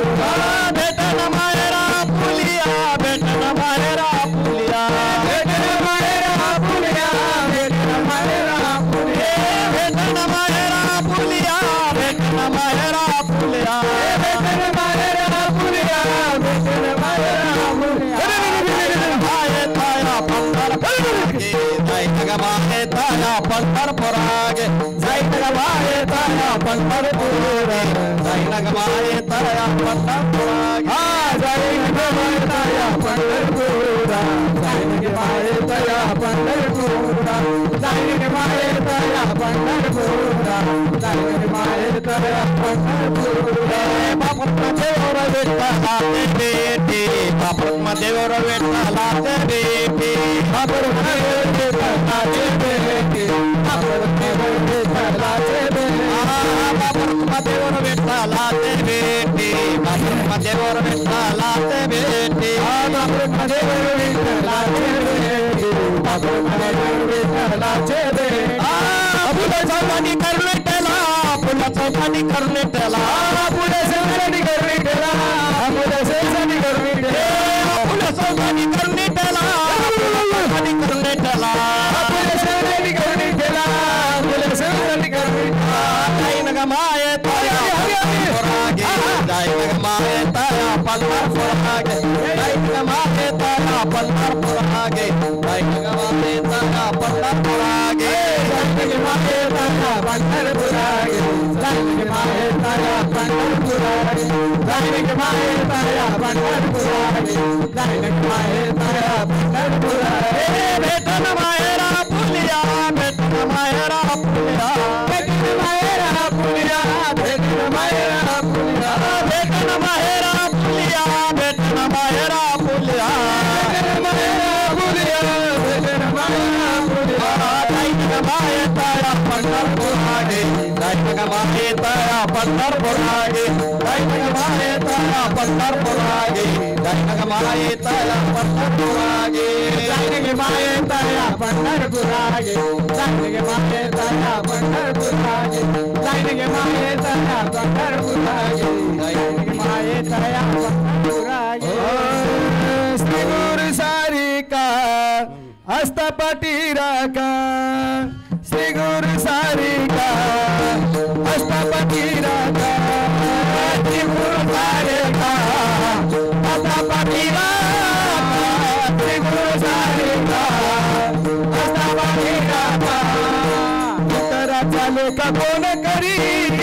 भेटन मायरा फुलिया भेटन मायरा फुलिया भेटन मायरा फुलिया भेटन मायरा फुलिया भेटन मायरा फुलिया भेटन मायरा माहेरा फुलिया भेटन माहेरा फुलिया भेटन माहेरा फुलिया माये ताया पंढरपुरागे जाईन ग माये ताया पंढरपुरागे जाईन ग माये ताया पंढरपुरागे जाईन ग माये ताया पंढरपुरागे जाईन ग माये ताया पंढरपुरा जाईन ग माये ताया पंढरपुरा जाईन ग माये ताया पंढरपुरा जाईन ग माये ताया पंढरपुरा बापरदेवर विठ्ठलाचे बेटी बापरदेवर विठ्ठलाचे बेटी बापरदेवर विठ्ठलाचे बेटी बापरदेवर विठ्ठलाचे बेटी बापरदेवर विठ्ठलाचे बेटी बापरदेवर विठ्ठलाचे बेटी बापरदेवर विठ्ठलाचे बेटी बापरदेवर विठ्ठलाचे बेटी पुढे चौकानी करणे त्याला पुढे चौकानी करणे त्याला पुढे चौकानी करणे त्याला पुढे चौकानी करणे त्याला पुढे चौकानी करणे त्याला चौकानी करणे त्याला पुढे चौकानी करणे त्याला पुढे चौकानी करणे जाईन ग माये ताया पंढरपुरागे जाईन ग माये ताया पंढरपुरागे जाईन ग माये ताया पंढरपुरागे जाईन ग माये ताया पंढरपुरागे जाईन ग माये ताया पंढरपुरागे जाईन ग माये ताया पंढरपुरागे जाईन ग माये ताया पंढरपुरागे जाईन ग माये ताया पंढरपुरागे भेटन माहेरा फुलिया भेटन माहेरा फुलिया भेटन माहेरा फुलिया भेटन माहेरा फुलिया भेटन माहेरा फुलिया भेटन माहेरा फुलिया भेटन माहेरा फुलिया भेटन माहेरा फुलिया जाईन ग माये ताया पंढरपुरागे जाईन ग माये ताया पंढरपुरागे जाईन ग माये ताया पंढरपुरागे जाईन ग माये ताया पंढरपुरागे जाईन ग माये ताया पंढरपुरागे जाईन ग माये ताया पंढरपुरागे जाईन ग माये ताया पंढरपुरागे जाईन ग माये ताया पंढरपुरागे श्री गुरु सारिका हस्तपटी राका श्री गुरु सारिका हस्तपटी राका श्री गुरु सारिका हस्तपटी राका श्री गुरु सारिका हस्तपटी राका इतरा चाले का कोण करी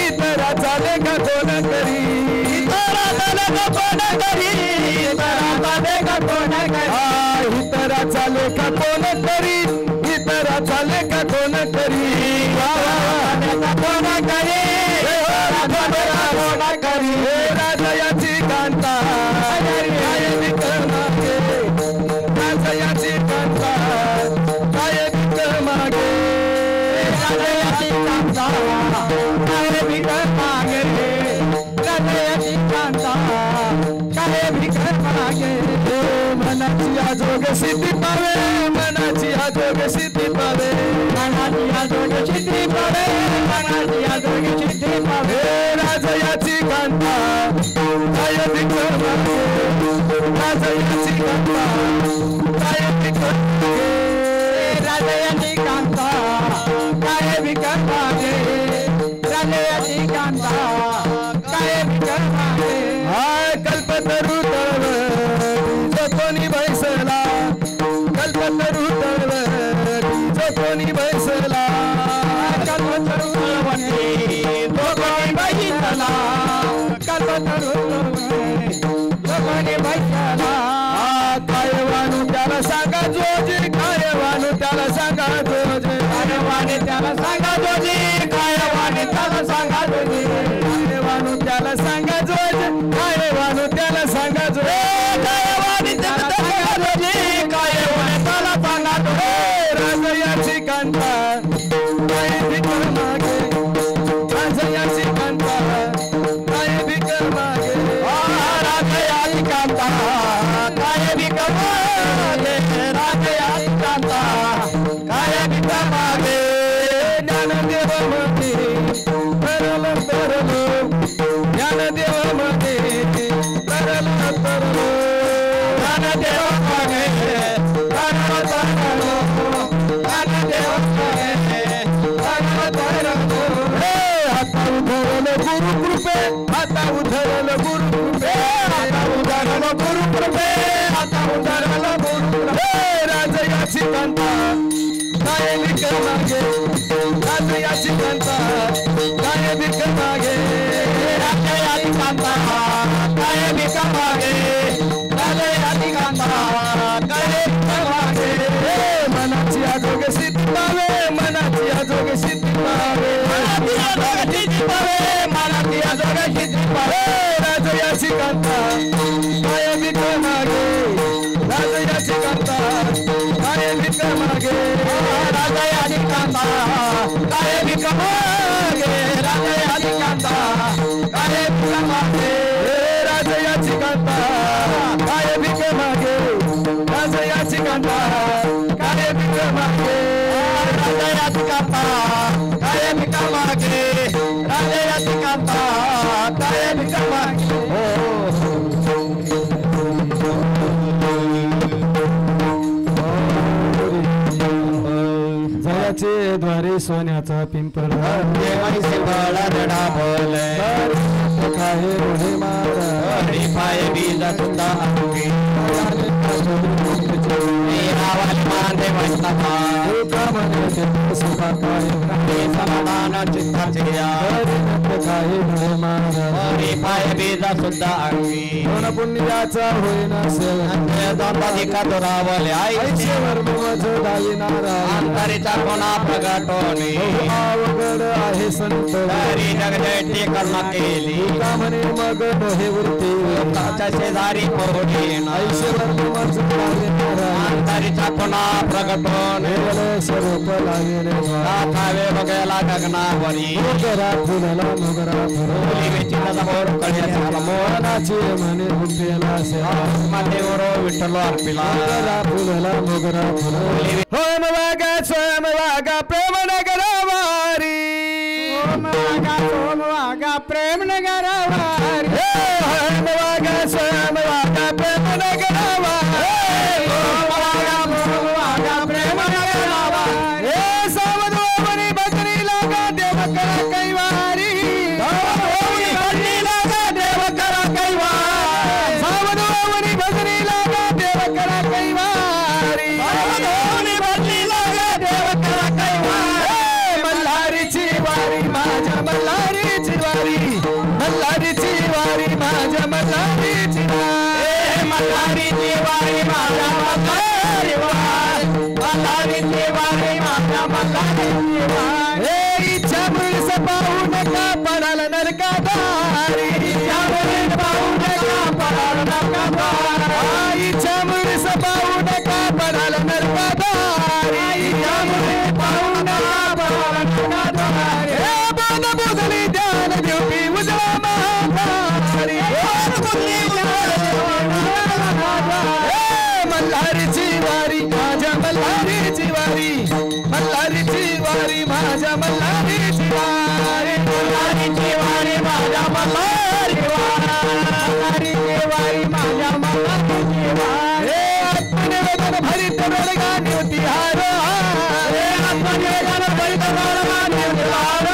इतरा चाले का कोण करी इतरा चाले का कोण करी इतरा चाले का कोण करी इतरा चाले का कोण करी इतरा चाले का कोण करी कोण करी कोण करी राजयाची कांता काय विकल मागे राजयाची कांता काय विकल मागे राजयाची कांता काय विकल मागे राजयाची कांता काय विकल मागे मनाची आजोग सिद्धी पावे मनाची आजोग सिद्धी पावे मनाची आजोग सिद्धी पावे मनाची आजोग सिद्धी पावे राजयाची कांता काय विकल मागे राजयाची कांता काय विकल मागे राजयाची कांता काय विकल मागे राजयाची कांता काय विकल मागे कल्पतरू तळव जो कोणी बैसला कल्पतरू तळव जो कोणी बैसला कल्पतरू तळवणी जो कोणी बैसला कल्पतरू जो कोणी बैसला काय वाणू त्याला सांगा जोजी काय वाणू त्याला सांगा जोजी काय वाणी त्याला सांगा जोजी काय वाणी त्याला सांगा जोजी काय वाणू त्याला सांगा जोजी काय वाणू त्याला सांगा जोजी काय वाणी त्याला सांगा जोजी काय वाणी त्याला सांगा जोजी राजयाची कांता काय विकल मागे राजयाची कांता काय विकल मागे राजयाची कांता काय विकल मागे राजयाची कांता काय विकल मागे ज्ञानदेव म्हणते तरलो तरलो ज्ञानदेव आता उधळल गुरुकृपे आता उधळल गुरुकृपे आता उधळल गुरुकृपे राज याची कांता काय विक मागे राज याची कांता काय विक मागे राज याची कांता काय विक मागे राज याची कांता काय विक मागे मनाची आजोगे सिद्धी पावे मनाची आजोगे सिद्धी पावे मनाची आजोगे सिद्धी पावे मनाची आजोगे सिद्धी पावे राज याची कांता काय विक मागे राज याची कांता काय विक मागे राज याची कांता काय विक मागे राज याची कांता काय विक मागे राज याची कांता काय विक मागे राज याची कांता काय विक मागे राज याची कांता काय विक मागे राज याची कांता काय विक मागे जयाचे द्वारे सोन्याचा पिंपळ काय रोहे मारा पाय बीज सुद्धा समाधान चित्ताचे पाय बीज सुद्धा अंगी पुण्याचा होईना सेवका दुरावले आईचे वर्मज दाविनारा अंतरीचा कोणा प्रगटोनी अवघड आहे संत हरी जगजयती कर्म केली म्हणे मग हे वृत्ती शेजारी पोहडीन आईचे वर्मज दाविनारा अंतरीचा कोणा प्रगटोनी स्वरूप लागेले खावे बघायला गगनावरी मोगरा फुलला मोगरा फुलली वेचिला समोर कळ्याचा मोहनाची म्हणे बुद्धीला से देवरो विठ्ठल अर्पिला मोगरा फुलला मोगरा फुलली होम वागा प्रेम नगरवारी होम वागा प्रेम नगरवारी होम वागा प्रेम नगरवारी प्रेम नगरवारी सावधोमनी बजरी लागा देव करा कैवारी बजरी लागा देव करा कैवारी सावधोमनी बजरी लागा देव करा कैवारी सावधोमनी बजरी लागा देव करा कैवारी मल्हारीची वारी माझ्या मल्हारीची वारी मल्हारीची वारी माझ्या मल्हारीची वारी मल्हारीची वारी माझ्या मल्हारी वारी मल्हारीची वारी माझ्या मल्हारीची वारी इच्छा मुळीस पाहू नका पडाल नरकादारी इच्छा मुळीस पाहू नका पडाल नरकादारी इच्छा मुळीस पाहू नका पडाल नरकादारी इच्छा मुळीस पाहू नका पडाल नरकादारी बोध बोधली ध्यान देवी उजवा महादारी बोध बोधली ध्यान मल्हारीची वारी माझ्या मल्हारीची वारी मल्हारीची वारी माझ्या मल्हारीची वारी मल्हारीची वारी माझ्या मल्हारी मल्हारीची वारी माझ्या मल्हारीची वारी आत्मनिवेदन भरित रडगाणी होती हार आत्मनिवेदन भरित रडगाणी होती हार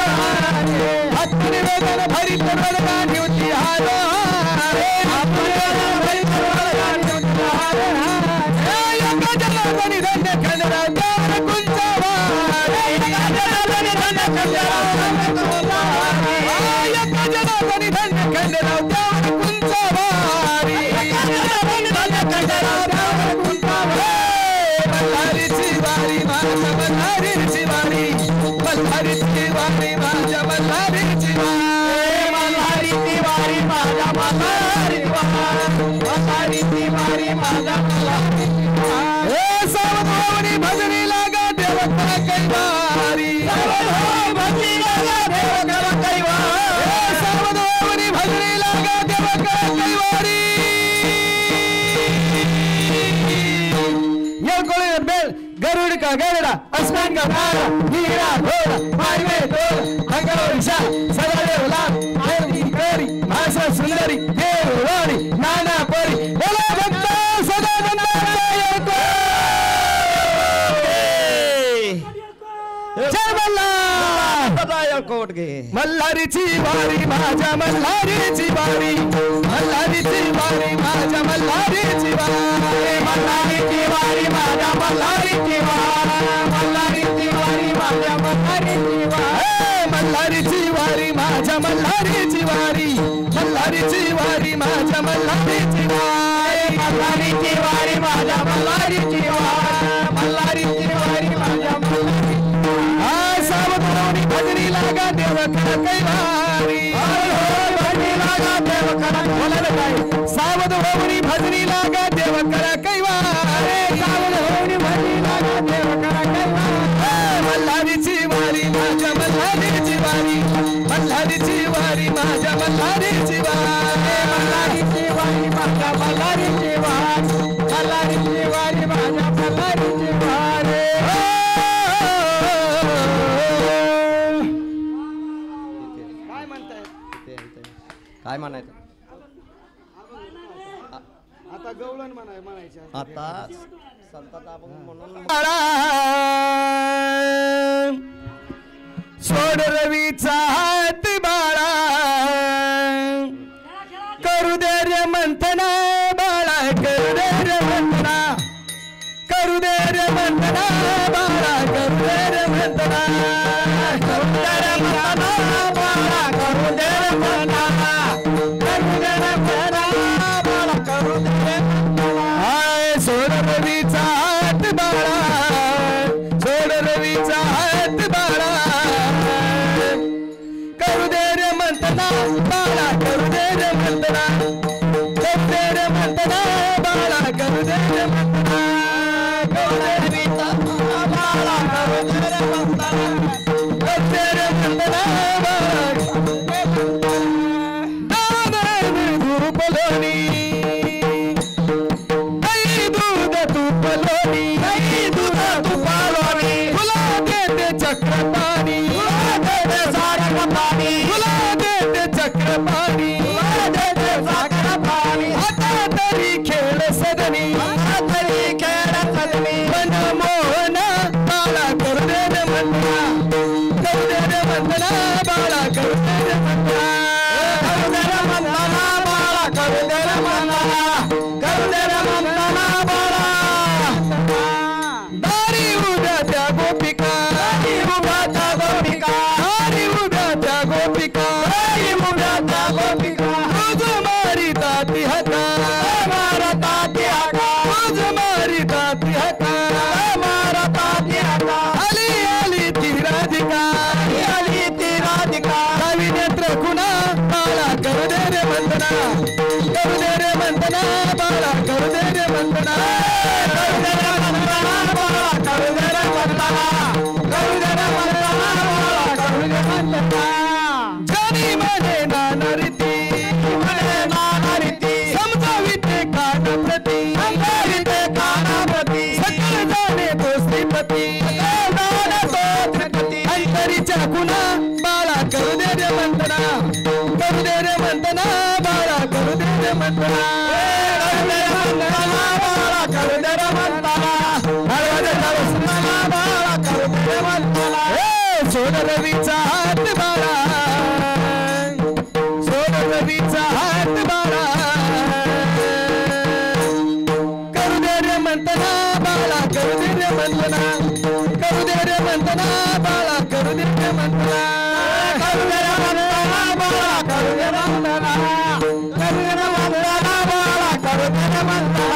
आत्मनिवेदन भरित रडगाणी होती हार आत्मनिवेदन भरित रडगाणी होती हार जनार्दनी धन्य खंडराव देवर कुंचावा जनार्दनी धन्य खंडराव जनार्दनी धन्य खंडराव देवर कुंचावा जनार्दनी धन्य खंडराव देवर कुंचावा मल्हारीची वारी माझ्या मल्हारीची वारी मल्हारीची वारी माझ्या मल्हारीची वारी मल्हारीची वारी माझ्या मल्हारीची वारी मल्हारीची वारी माझ्या मल्हारीची सावधोमनी भजनी लागा देव करा कैवारी भजनी लागा देव करा कैवारी सावधोमनी भजनी लागा देव करा कैवारी येळकोळी बेल गरुड का गरुडा अस्मान का तारा हीरा घोडा मारवे तोल अंगोरिशा सदादेव लाल आरती करी भाषा सुंदरी देववाणी नाना परी बोला भक्त सदा जय मल्हार कोट गे मल्हारीची वारी माझ्या मल्हारीची वारी मल्हारीची वारी माझ्या मल्हारीची वारी मल्हारीची वारी माझ्या मल्हारीची वारी मल्हारीची वारी माझ्या मल्हारीची वारी मल्हारीची वारी माझ्या मल्हारीची वारी मल्हारीची वारी माझ्या मल्हारीची वारी मल्हारीची वारी माझ्या मल्हारीची वारी मल्हारीची वारी माझ्या सावधानी भजनी लागा देव कर कैवारी भजनी लागा देव कर बोलायला काय सावधानी भजनी लागा देव कर कैवारी सावधानी भजनी लागा देव कर कैवारी मल्हारीची वारी माझ्या मल्हारीची वारी मल्हारीची वारी माझ्या मल्हारीची वारी मल्हारीची वारी माझ्या मल्हारीची वारी मल्हारीची वारी माझ्या मल्हारीची वारी काय म्हणायचं आता गवळण म्हणायचं आता संतात आपण म्हणून सोड रवीचा हात बाळा करू दे रे मंथना बाळा करू दे रे मंथना करू दे रे मंथना बाळा करू दे रे मंथना करू दे रे मंथना बाळा करू दे रे मंथना करू दे रे मंथना बाळा करू दे रे हाय सोड रवीचा हात बाळा सोड रवीचा हात बाळा करू दे रे मंथना बाळा करू दे रे मंथना करू दे रे मंथना बाळा करू दे रे मंथना करू दे रवीचा बाळा करू दे रे मंथना करू दे रे मंथना बाळा गुरु पलोनी दूध तूप लोणी दूध तुपालोणी तुला देते चक्र पाणी तुला देते सारंग पाणी तुला देते चक्र पाणी तुला देते सागर पाणी आता तरी खेळ सदनी आता तरी खेळ सदनी मन मोहन बाळा करू दे रे मंथना करू दे रे मंथना बाळा करू दे रे मंथना करू दे रे मंथना बाळा करू दे रे मंथना करू दे रे मंथना बाळा दारी उभ्या त्या गोपिका दारी उभ्या त्या गोपिका दारी उभ्या त्या गोपिका दारी उभ्या त्या गोपिका तुझ मारी ताती हका मारा ताती हका तुझ मारी ताती हका मारा ताती हका आली आली ती राधिका आली ती राधिका रवी नेत्र कुणा बाळा करू दे रे वंदना करू दे रे वंदना बाळा करू दे रे वंदना करू दे रे वंदना बाळा करू दे रे वंदना करू दे रे वंदना बाळा करू दे वंदना जनी मने नाना रीती समजाविते कान प्रती समजाविते कान प्रती सकल जाणे दोस्ती पती जाणे दोस्ती अंतरीच्या गुणा बाळा करू दे रे वंदना करू दे रे वंदना बाळा करू दे रे वंदना करू दे रे वंदना बाळा करू दे रे वंदना हरवदे वंदना बाळा करू दे रे वंदना सोड रवीचा हात बाळा सोड रवीचा हात बाळा करू दे रे वंदना बाळा करू दे रे वंदना करू दे रे वंदना बाळा करू दे रे वंदना करू दे रे वंदना बाळा करू दे रे वंदना करू दे रे वंदना बाळा करू दे रे वंदना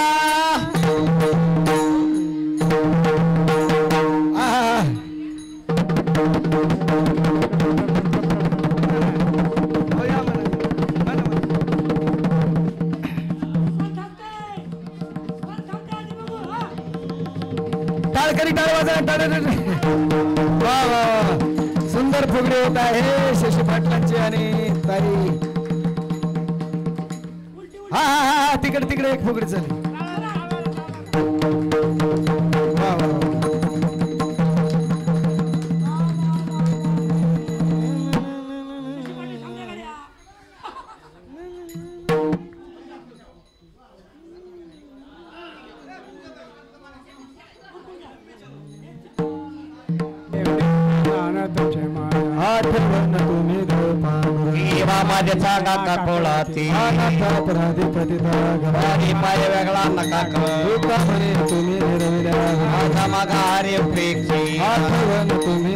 टाळकरी टाळ वाजवा वा वा सुंदर फुगडी होत आहे शशी पाटलांची आणि ताई हा हा हा तिकडे तिकडे एक फुगडी झाली वा वा आठवण माझ्या काका कोळाती अपराधीपती पाय वेगळा नका म्हणे तुम्ही माझा मागा हरे प्रेक्षी आठवण तुम्ही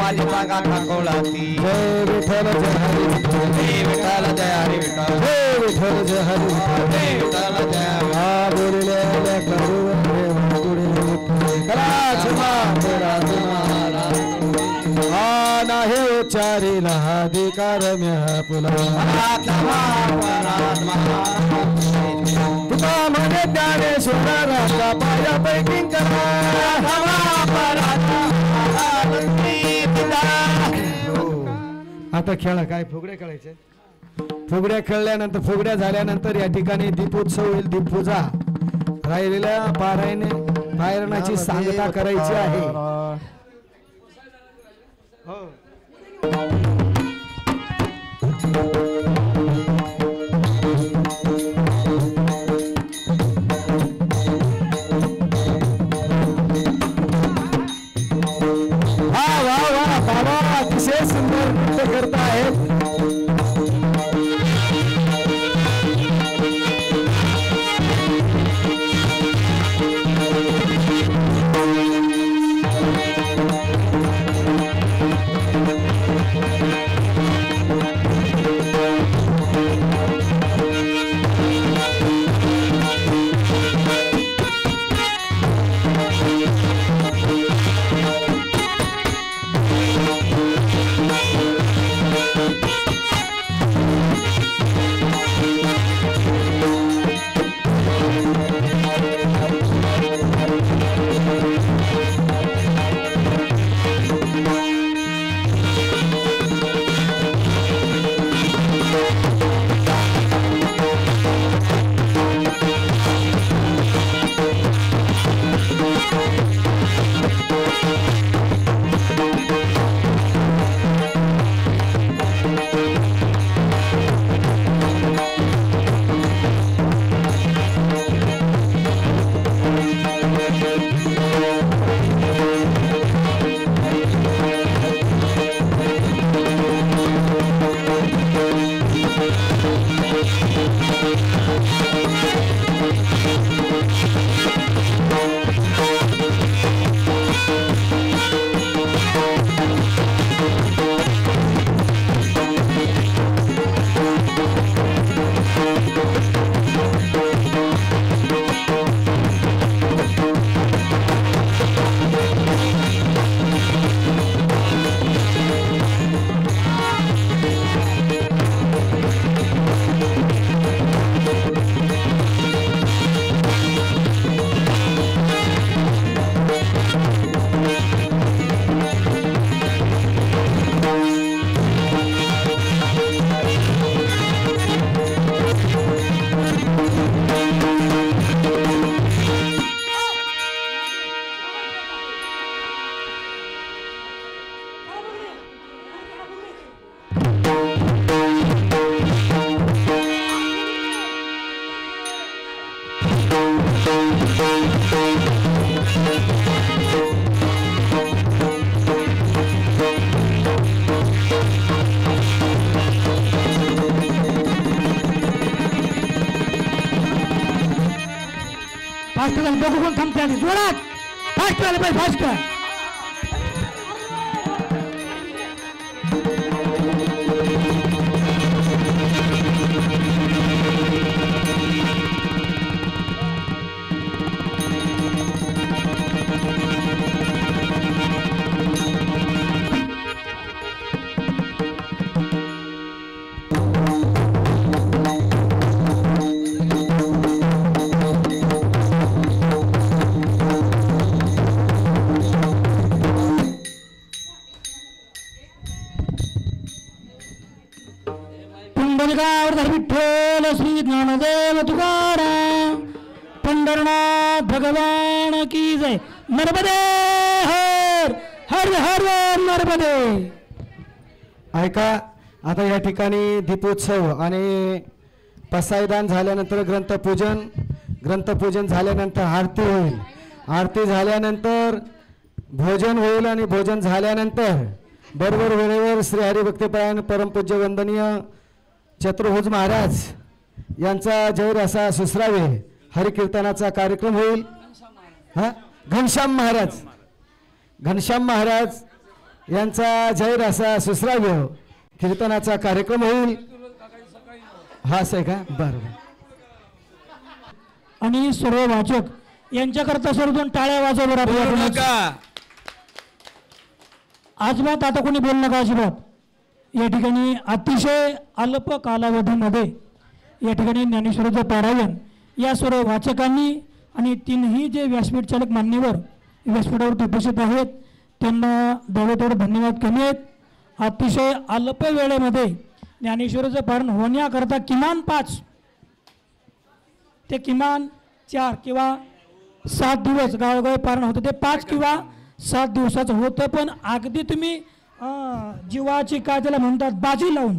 माझ्या काका कोळाती जय विठ्ठल जय हरी विठ्ठल जय हरी विठ्ठल जय विठ्ठल जय हरी विठ्ठल जय बोलले करू नाही उच्चारीला अधिकार पुला तुका म्हणे ज्ञानेश्वराचा पायापैकी आता खेळ काय फुगड्या खेळायचे फुगड्या खेळल्यानंतर फुगड्या झाल्यानंतर या ठिकाणी दीपोत्सव होईल दीपपूजा राहिलेल्या पारायणाची सांगता करायची आहे वा बाबा अतिशय सुंदर नृत्य करत आहेत बघू कोण थांबते आणि जोरात फास्ट आले पाहिजे फास्ट विठ्ठल श्री ज्ञानदेव तुकाराम पंढरनाथ भगवान की जय नर्मदे हर हर हर नर्मदे। ऐका आता या ठिकाणी दीपोत्सव आणि पसायदान झाल्यानंतर ग्रंथपूजन झाल्यानंतर आरती होईल, आरती झाल्यानंतर भोजन होईल आणि भोजन झाल्यानंतर बरोबर वेळेवर श्री हरिभक्तीपरायण परमपूज्य वंदनीय चतुर्भुज महाराज यांचा जैर असा सुसरावे हरिकीर्तनाचा कार्यक्रम होईल. हा, घनश्याम महाराज यांचा जैर असा सुसरावे कीर्तनाचा कार्यक्रम होईल. हा आहे का? बरोबर. आणि सर्व वाचक यांच्याकरता सर्वजण टाळ्या वाजवा बरोबर. अजिबात आता कोणी बोल नका अजिबात. या ठिकाणी अतिशय अल्प कालावधीमध्ये या ठिकाणी ज्ञानेश्वराचं पारायण या सर्व वाचकांनी आणि तीनही जे व्यासपीठ चालक मान्यवर व्यासपीठावरती उपस्थित आहेत त्यांना तेवढे धन्यवाद कमी आहेत. अतिशय अल्प वेळेमध्ये ज्ञानेश्वराचं पारायण होण्याकरता किमान 5 ते किमान 4 किंवा 7 दिवस गावोगावी पारायण होतं. ते 5 किंवा 7 दिवसाचं होतं. पण अगदी तुम्ही जीवाची काय त्याला म्हणतात बाजी लावून,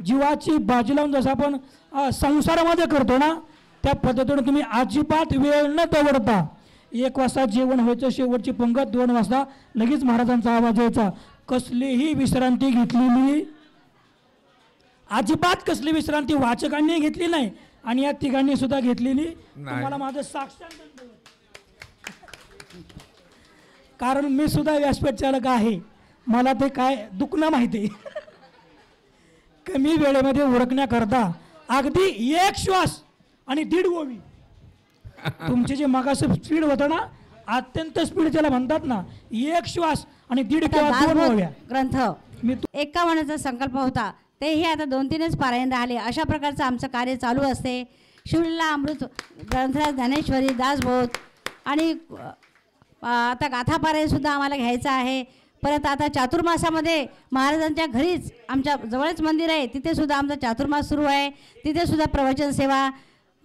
जीवाची बाजी लावून जसं आपण संसारामध्ये करतो ना त्या पद्धतीने तुम्ही अजिबात वेळ न दवडता 1 वाजता जेवण व्हायचं, शेवटची पंगत 2 वाजता लगेच महाराजांचा आवाज यायचा. कसलीही विश्रांती घेतलेली अजिबात कसली विश्रांती वाचकांनी घेतली नाही आणि या तिघांनी सुद्धा घेतलेली तुम्हाला माझं साक्षात. कारण मी सुद्धा व्यासपीठ चालक आहे, मला ते काय दुखणं माहिती आहे. कमी वेळेमध्ये उरकण्याकरता अगदी 1 श्वास आणि 1.5 ओवी तुमचे जे मागास स्पीड होतं ना अत्यंत स्पीड ज्याला म्हणतात ना 1 श्वास आणि 1.5 किंवा 2 ओव्या ग्रंथ मी एकावन्नाचा संकल्प होता तेही आता 2-3च पारायण राहिले. अशा प्रकारचं आमचं कार्य चालू असते. शिवलीला अमृत ग्रंथराज ज्ञानेश्वरी दासबोध आणि आता गाथा पारायण सुद्धा आम्हाला घ्यायचं आहे. परत आता चातुर्मासामध्ये महाराजांच्या घरीच आमच्या जवळच मंदिर आहे तिथे सुद्धा आमचा चातुर्मास सुरू आहे. तिथे सुद्धा प्रवचन सेवा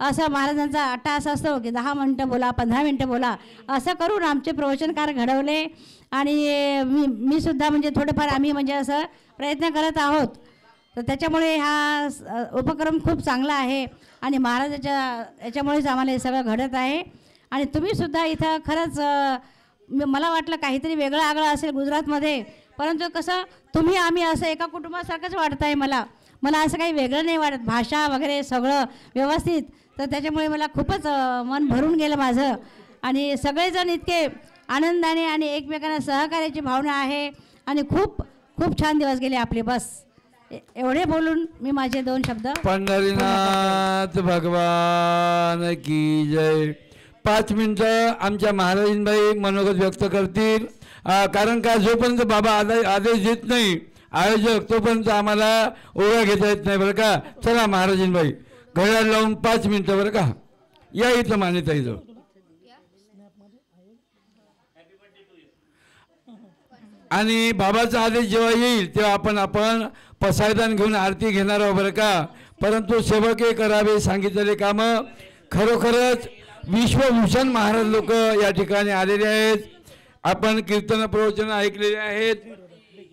असं महाराजांचा अट्टा असा असतो की 10 मिनटं बोला 15 मिनटं बोला असं करून आमचे प्रवचनकार घडवले. आणि मी सुद्धा म्हणजे थोडेफार आम्ही म्हणजे असं प्रयत्न करत आहोत. तर त्याच्यामुळे हा उपक्रम खूप चांगला आहे आणि महाराजाच्या याच्यामुळेच आम्हाला हे सगळं घडत आहे. आणि तुम्हीसुद्धा इथं खरंच मला वाटलं काहीतरी वेगळं आगळं असेल गुजरातमध्ये, परंतु कसं तुम्ही आम्ही असं एका कुटुंबासारखंच वाटत आहे. मला असं काही वेगळं नाही वाटत, भाषा वगैरे सगळं व्यवस्थित. तर त्याच्यामुळे मला खूपच मन भरून गेलं माझं. आणि सगळेजण इतके आनंदाने आणि एकमेकांना सहकार्याची भावना आहे आणि खूप खूप छान दिवस गेले आपले. बस एवढे बोलून मी माझे 2 शब्द. पंढरीनाथ भगवान की जय. 5 मिनिटं आमच्या महाराजींबाई मनोगत व्यक्त करतील. कारण का जोपर्यंत बाबा आदेश देत नाही आयोजक तोपर्यंत आम्हाला ओळख घेता येत नाही बरं का. चला महाराजींबाई घड्याळ लावून 5 मिनिटं बरं का. या इथं मान्यताईजवळ. आणि बाबाचा आदेश जेव्हा येईल तेव्हा आपण पसायदान घेऊन आरती घेणार आहोत बरं का. परंतु सेवके करावे सांगितलेले कामं खरोखरच विश्वभूषण महाराज लोक या ठिकाणी आलेले आहेत. आपण कीर्तन प्रवचन ऐकलेले आहेत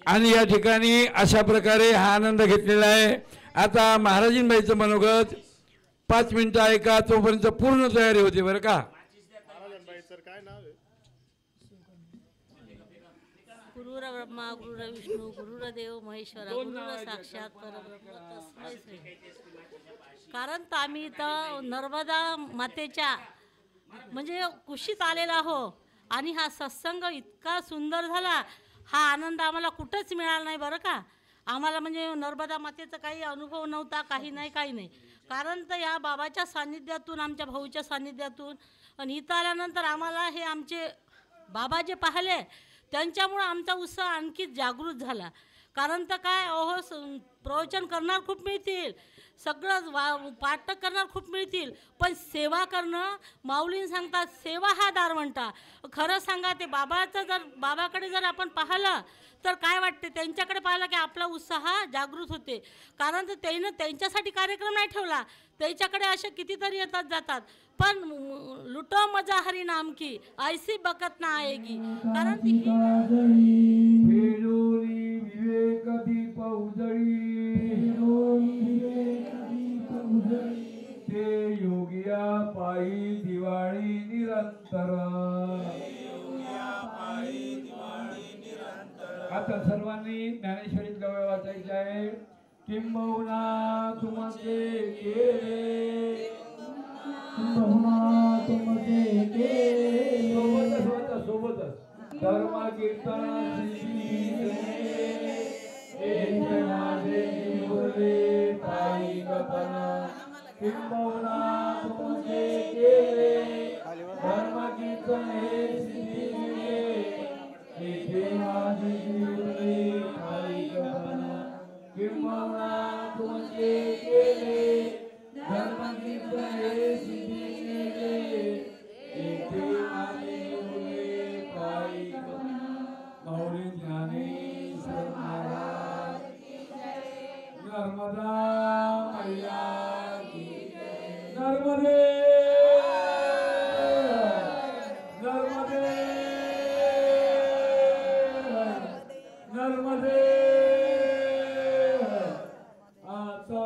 आणि या ठिकाणी अशा प्रकारे हा आनंद घेतलेला आहे. आता महाराजींबाईचं मनोगत 5 मिनिटं ऐका तोपर्यंत पूर्ण तयारी होते बरं का. गुरुर ब्रह्मा गुरुर विष्णू गुरुर देव महेश्वरा गुरुर साक्षात परब्रह्म तस्मै श्री. कारण आम्ही इथं नर्मदा मातेच्या म्हणजे कुशीत आलेला हो आणि हा सत्संग इतका सुंदर झाला. हा आनंद आम्हाला कुठंच मिळाला नाही बरं का. आम्हाला म्हणजे नर्मदा मातेचा काही अनुभव नव्हता, काही नाही. कारण तर या बाबाच्या सान्निध्यातून आमच्या भाऊच्या सान्निध्यातून आणि इथं आल्यानंतर आम्हाला हे आमचे बाबा जे पाहिले त्यांच्यामुळं आमचा उत्साह आणखी जागृत झाला. कारण तर काय प्रवचन करणार खूप मिळतील, सगळं पाठ करणार खूप मिळतील, पण सेवा करणं माऊलीन सांगतात सेवा हा दारवंटा. खरं सांगा ते बाबाकडे जर आपण पाहिलं तर काय वाटते त्यांच्याकडे पाहिलं की आपला उत्साह जागृत होते. कारण तर त्यानं त्यांच्यासाठी कार्यक्रम नाही ठेवला, त्याच्याकडे असे कितीतरी येतात जातात, पण लुटो मजा हरी नाम की ऐसी बकत ना आएगी. कारण ते योगिया पायी दिवाळी निरंतर. आता सर्वांनी ज्ञानेश्वरीतला वेळ वाचायची आहे. किंबहुना तुमचे केले, किंबहुना तुमचे केले, सोबतच धर्म कीर्तन माझे जीवले पायी कपना. किंबहुना तुमचे केले धर्म कीर्तन माझे जीवले पायी कपना. किंबहुना तुमचे केले धर्म कीर्तन माऊली ज्ञानेश्वर महाराज नर्मदा मैया की नर्मदे नर्मदे नर्मदे. आता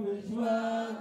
विश्वास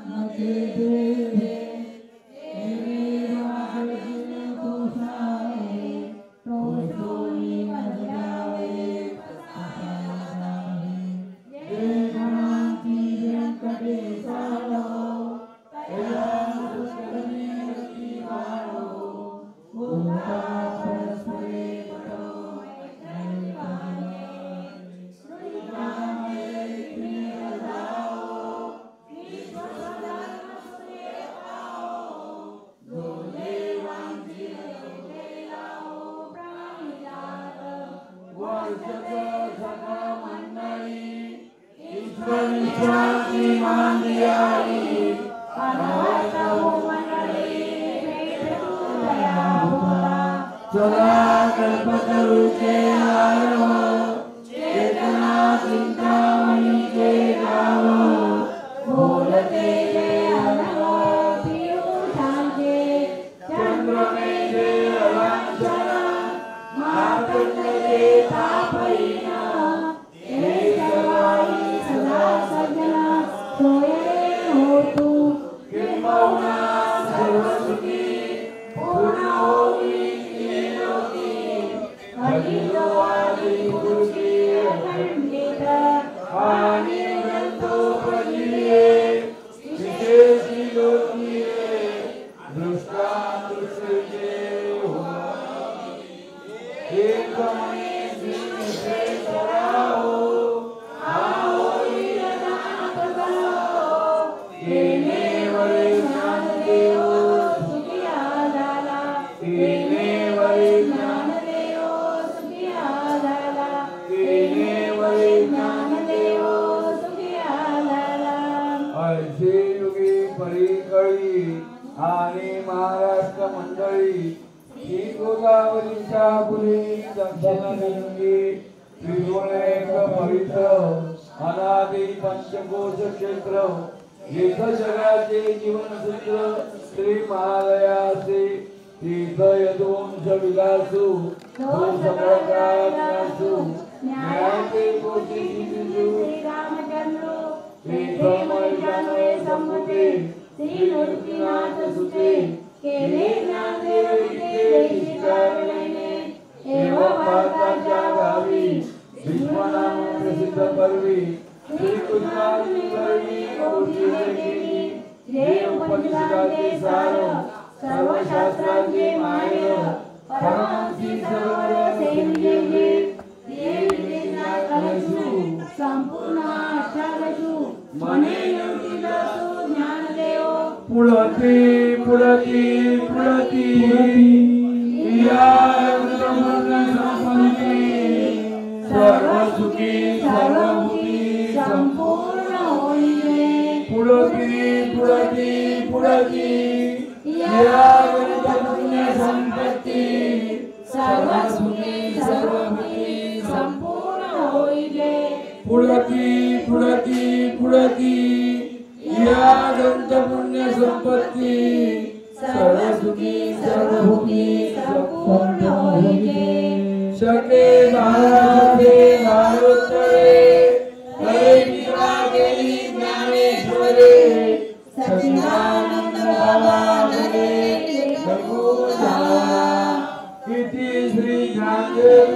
श्री ज्ञानदेव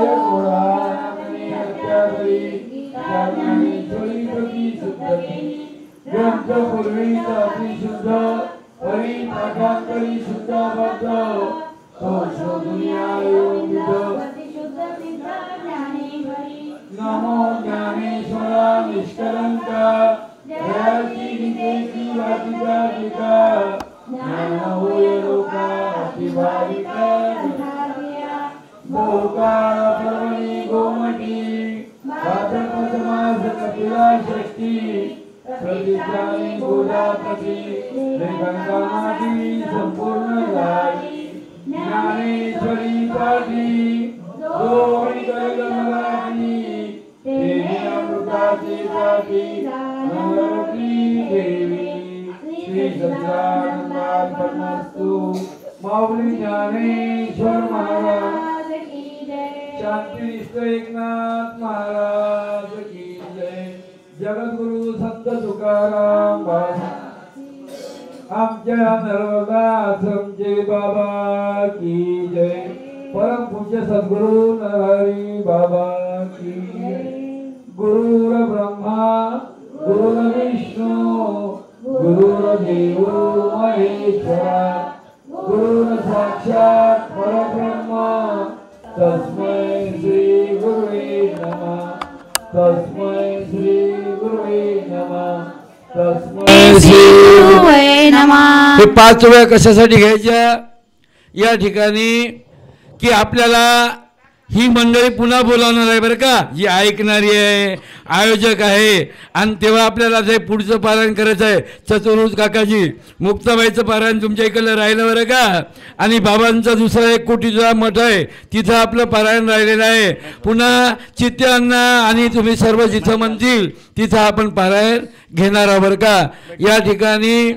गोडानगरी अत्यादरी ज्ञानेश्वरी प्रति शुद्धती ग्रंथ पूर्वीचा अतिशुद्ध परी पाठांतरी शुद्ध बद्ध तो दुनिया योगित नमो ज्ञानेश्वरा निष्कलंका दयाची गीतेची वाटिका ज्ञान होय लोका अतिभाविका गोकाळ पर्वणी गोमटी भाद्रपद मास कपिला षष्ठी प्रतिज्ञानी गोदापती गंगा माती संपूर्ण झाली ज्ञानेश्वरी पाठी दोरी कलगमलानी देवी अमृताची पाठी नवरत्नी देवी श्री सच्चिदानंद परमस्तु माऊली ज्ञानेश्वर महाराज की जय शांती एकनाथ महाराज की जय जगद्गुरु संत तुकाराम आमच्या नर्मदा आश्रमचे बाबा की जय परम पूज्य सद्गुरु नरहरी बाबा की जय गुरुर ब्रह्मा गुरुर विष्णू गुरुर देव महेश्वरा गुरुर साक्षात परब्रह्म तस्मै श्री गुरुवे नमः तस्मै श्री गुरुवे नमः तस्मै श्री गुरुवे नमः। हे 5 वेळा कशासाठी घ्यायच्या या ठिकाणी की आपल्याला ही मंडळी पुन्हा बोलावणार आहे बरं का, जी ऐकणारी आहे आयोजक आहे। आणि तेव्हा आपल्याला जे पुढचं पारायण करायचं आहे चतुर्भुज काकाजी मुक्ताबाईचं पारायण तुमच्या इकडलं राहिलं बरं का। आणि बाबांचा दुसरा 1 कोटीचा मठ आहे तिथं आपलं पारायण राहिलेलं आहे। पुन्हा चित्त्यांना आणि तुम्ही सर्व जिथं म्हणतील तिथं आपण पारायण घेणार आहोत बरं का। या ठिकाणी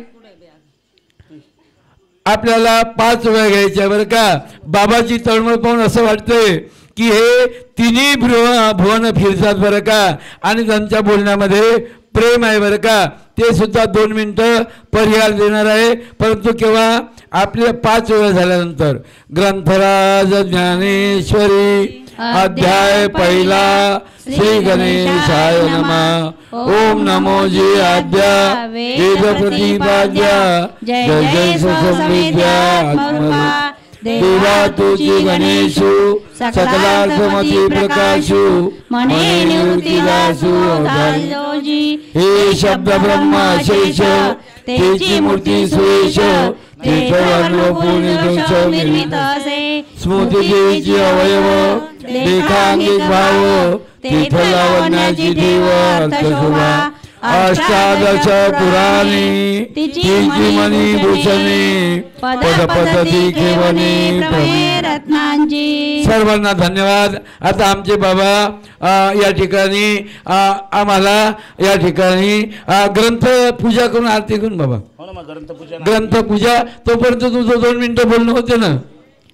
आपल्याला 5 वेळा घ्यायच्या बरं का। बाबाची तळमळ पाहून असं वाटतंय की हे तिन्ही भुवन फिरतात बरं का आणि त्यांच्या बोलण्यामध्ये प्रेम आहे बरं का। ते सुद्धा 2 मिनिटं पर्याय देणार आहे, परंतु केव्हा आपले 5 वेळा झाल्यानंतर। ग्रंथराज ज्ञानेश्वरी अध्याय पहिला श्री गणेशाय नमः। ओम नमो जी आद्या वेद प्रतिपाद्या जय जय समविद्या देवा तुझी गणेशु सकलार्थमती प्रकाशु मने निवृत्तीदासु अवतारी हे शब्द ब्रह्मा शेष तेची मूर्ती सुरेश तेथ वर्णपूर्ण दोष निर्मित असे स्मृती देवीची अवयव देखांगिक भाव तेथ लावण्याची देव अर्थशोभा अष्टादश पुराणी तिची मणी भूषणे पदपद्धती केवनी रत्नांची। सर्वांना धन्यवाद। आता आमचे बाबा या ठिकाणी आम्हाला या ठिकाणी ग्रंथ पूजा करून आरती करून बाबा ग्रंथपूजा तोपर्यंत तुझं 2 मिनिटं बोलणं होते ना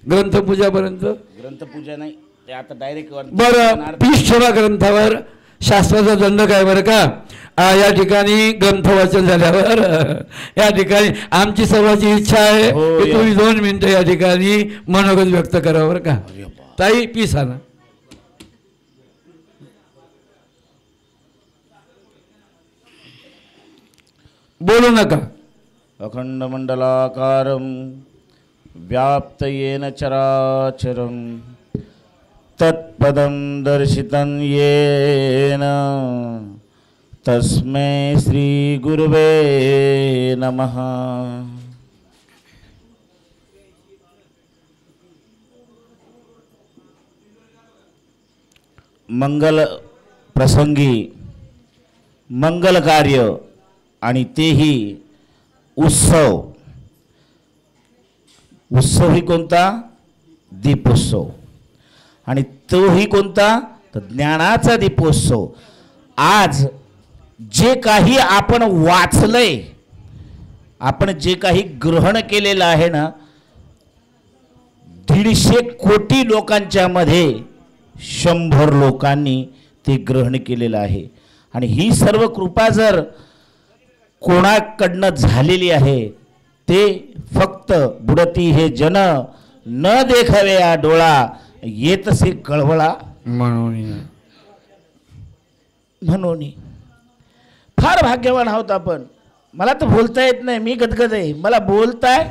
ग्रंथपूजापर्यंत। ग्रंथपूजा नाही ते आता डायरेक्ट बरं पीस ठेवा ग्रंथावर शास्त्राचा दंड काय बरं का। या ठिकाणी ग्रंथ वाचन झाल्यावर या ठिकाणी आमची सर्वांची इच्छा आहे की तुम्ही 2 मिनिटं या ठिकाणी मनोगत व्यक्त करा बरं का। ताई पीस आणा। बोलू नका। अखंड मंडलाकारं व्याप्त येन चराचरं तत्पदं दर्शितं येन तस्मै श्री गुरुवे नमः। मंगल प्रसंगी मंगल कार्य आणि तेही उत्सव। उत्सव ही कोणता? दीपोत्सव। आणि तोही कोणता? तर ज्ञानाचा दीपोत्सव। आज जे काही आपण वाचलंय आपण जे काही ग्रहण केलेलं आहे ना 150 कोटी लोकांच्या मध्ये 100 लोकांनी ते ग्रहण केलेलं आहे। आणि ही सर्व कृपा जर कोणाकडनं झालेली आहे ते फक्त बुडती हे जन न देखावे या डोळा येतसे कळवळा म्हणून फार भाग्यवान आहोत आपण. मला तर बोलता येत नाही, मी गदगद आहे. मला बोलताय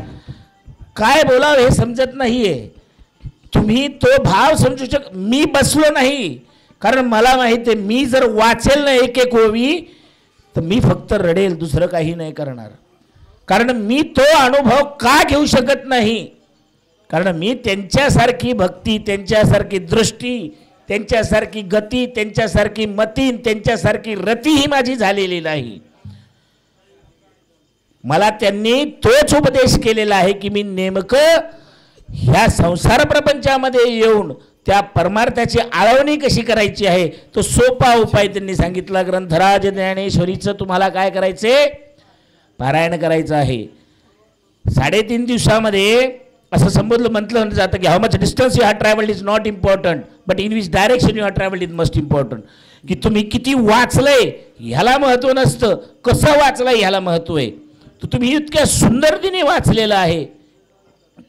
काय बोलावं हे समजत नाहीये. तुम्ही तो भाव समजू मी बसलो नाही, कारण मला माहिती आहे मी जर वाचेल ना एक एक ओवी तर मी फक्त रडेल, दुसरं काही नाही करणार. कारण मी तो अनुभव का घेऊ शकत नाही, कारण मी त्यांच्यासारखी भक्ती, त्यांच्यासारखी दृष्टी, त्यांच्यासारखी गती, त्यांच्यासारखी मती, त्यांच्यासारखी रती ही माझी झालेली नाही. मला त्यांनी तोच उपदेश केलेला आहे की मी नेमकं ह्या संसार प्रपंचामध्ये येऊन त्या परमार्थाची आळवणी कशी करायची आहे तो सोपा उपाय त्यांनी सांगितला. ग्रंथराज ज्ञानेश्वरीचं तुम्हाला काय करायचे, पारायण करायचं आहे. 3.5 दिवसामध्ये असं संबोधलं म्हटलं जातं की how much distance you have travelled is not important but in which direction you have travelled is most important. की तुम्ही किती वाचलंय ह्याला महत्त्व नसतं, कसं वाचलंय ह्याला महत्त्व आहे. तुम्ही इतक्या सुंदरतेने वाचलेलं आहे.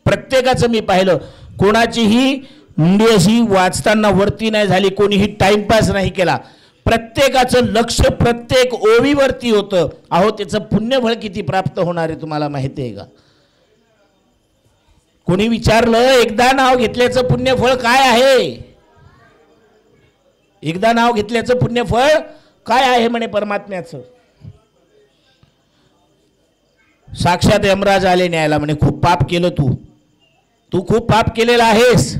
प्रत्येकाचं मी पाहिलं, कोणाचीही मुंडी अशी वाचताना वरती नाही झाली, कोणीही टाइमपास नाही केला. प्रत्येकाचं लक्ष प्रत्येक ओवीवरती होतं. अहो त्याचं पुण्यफळ किती प्राप्त होणार आहे तुम्हाला माहिती आहे का? कोणी विचारलं एकदा नाव घेतल्याचं पुण्यफळ काय आहे, एकदा नाव घेतल्याचं पुण्यफळ काय आहे म्हणे परमात्म्याचं. साक्षात यमराज आले न्यायला, म्हणे खूप पाप केलं तू खूप पाप केलेला आहेस,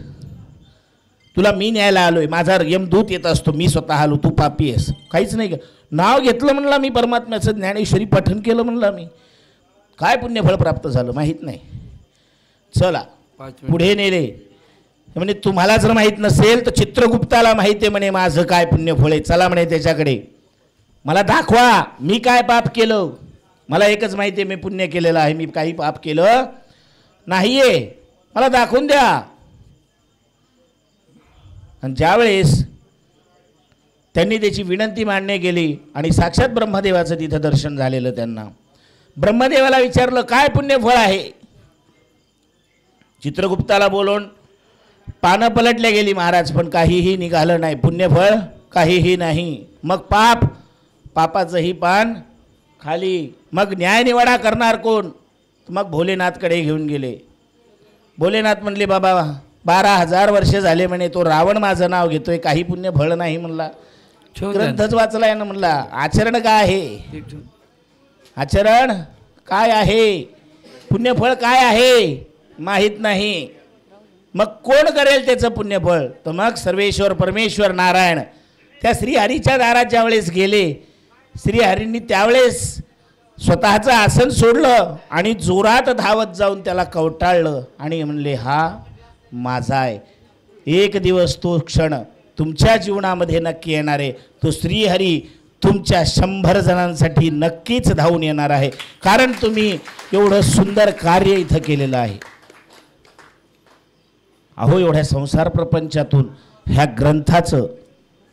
तुला मी न्यायला आलोय. माझा यमदूत येत असतो, मी स्वतः आलो, तू पापी आहेस. काहीच नाही, नाव घेतलं म्हणला मी परमात्म्याचं, ज्ञानेश्वरी पठण केलं म्हणला मी, काय पुण्यफळ प्राप्त झालं माहीत नाही. चला पुढे नेले. म्हणे तुम्हाला जर माहीत नसेल तर चित्रगुप्ताला माहिती आहे म्हणे माझं काय पुण्यफळ आहे, चला म्हणे त्याच्याकडे, मला दाखवा मी काय पाप केलं. मला एकच माहिती आहे मी पुण्य केलेलं आहे, मी काही पाप केलं नाहीये, मला दाखवून द्या. आणि ज्यावेळेस त्यांनी त्याची विनंती मांडणे गेली आणि साक्षात ब्रह्मदेवाचं तिथं दर्शन झालेलं, त्यांना ब्रह्मदेवाला विचारलं काय पुण्यफळ आहे. चित्रगुप्ताला बोलून पानं पलटल्या गेली महाराज, पण काहीही निघालं नाही, पुण्यफळ काहीही नाही. मग पापाचंही पान खाली. मग न्यायनिवाडा करणार कोण, मग भोलेनाथकडे घेऊन गेले. भोलेनाथ म्हणले बाबा 12,000 वर्ष झाले म्हणे तो रावण माझं नाव घेतोय, काही पुण्यफळ नाही म्हणला. ग्रंथच वाचलाय ना म्हणला, आचरण काय आहे, आचरण काय आहे, पुण्यफळ काय आहे माहीत नाही. मग कोण करेल त्याचं पुण्यफळ. तर मग सर्वेश्वर परमेश्वर नारायण त्या श्रीहरीच्या दारात ज्यावेळेस गेले, श्रीहरींनी त्यावेळेस स्वतःचं आसन सोडलं आणि जोरात धावत जाऊन त्याला कवटाळलं आणि म्हणले हा माझा आहे. एक दिवस तो क्षण तुमच्या जीवनामध्ये नक्की येणार आहे. तो श्रीहरी तुमच्या 100 जणांसाठी नक्कीच धावून येणार आहे, कारण तुम्ही एवढं सुंदर कार्य इथं केलेलं आहे. अहो एवढ्या संसार प्रपंचातून ह्या ग्रंथाचं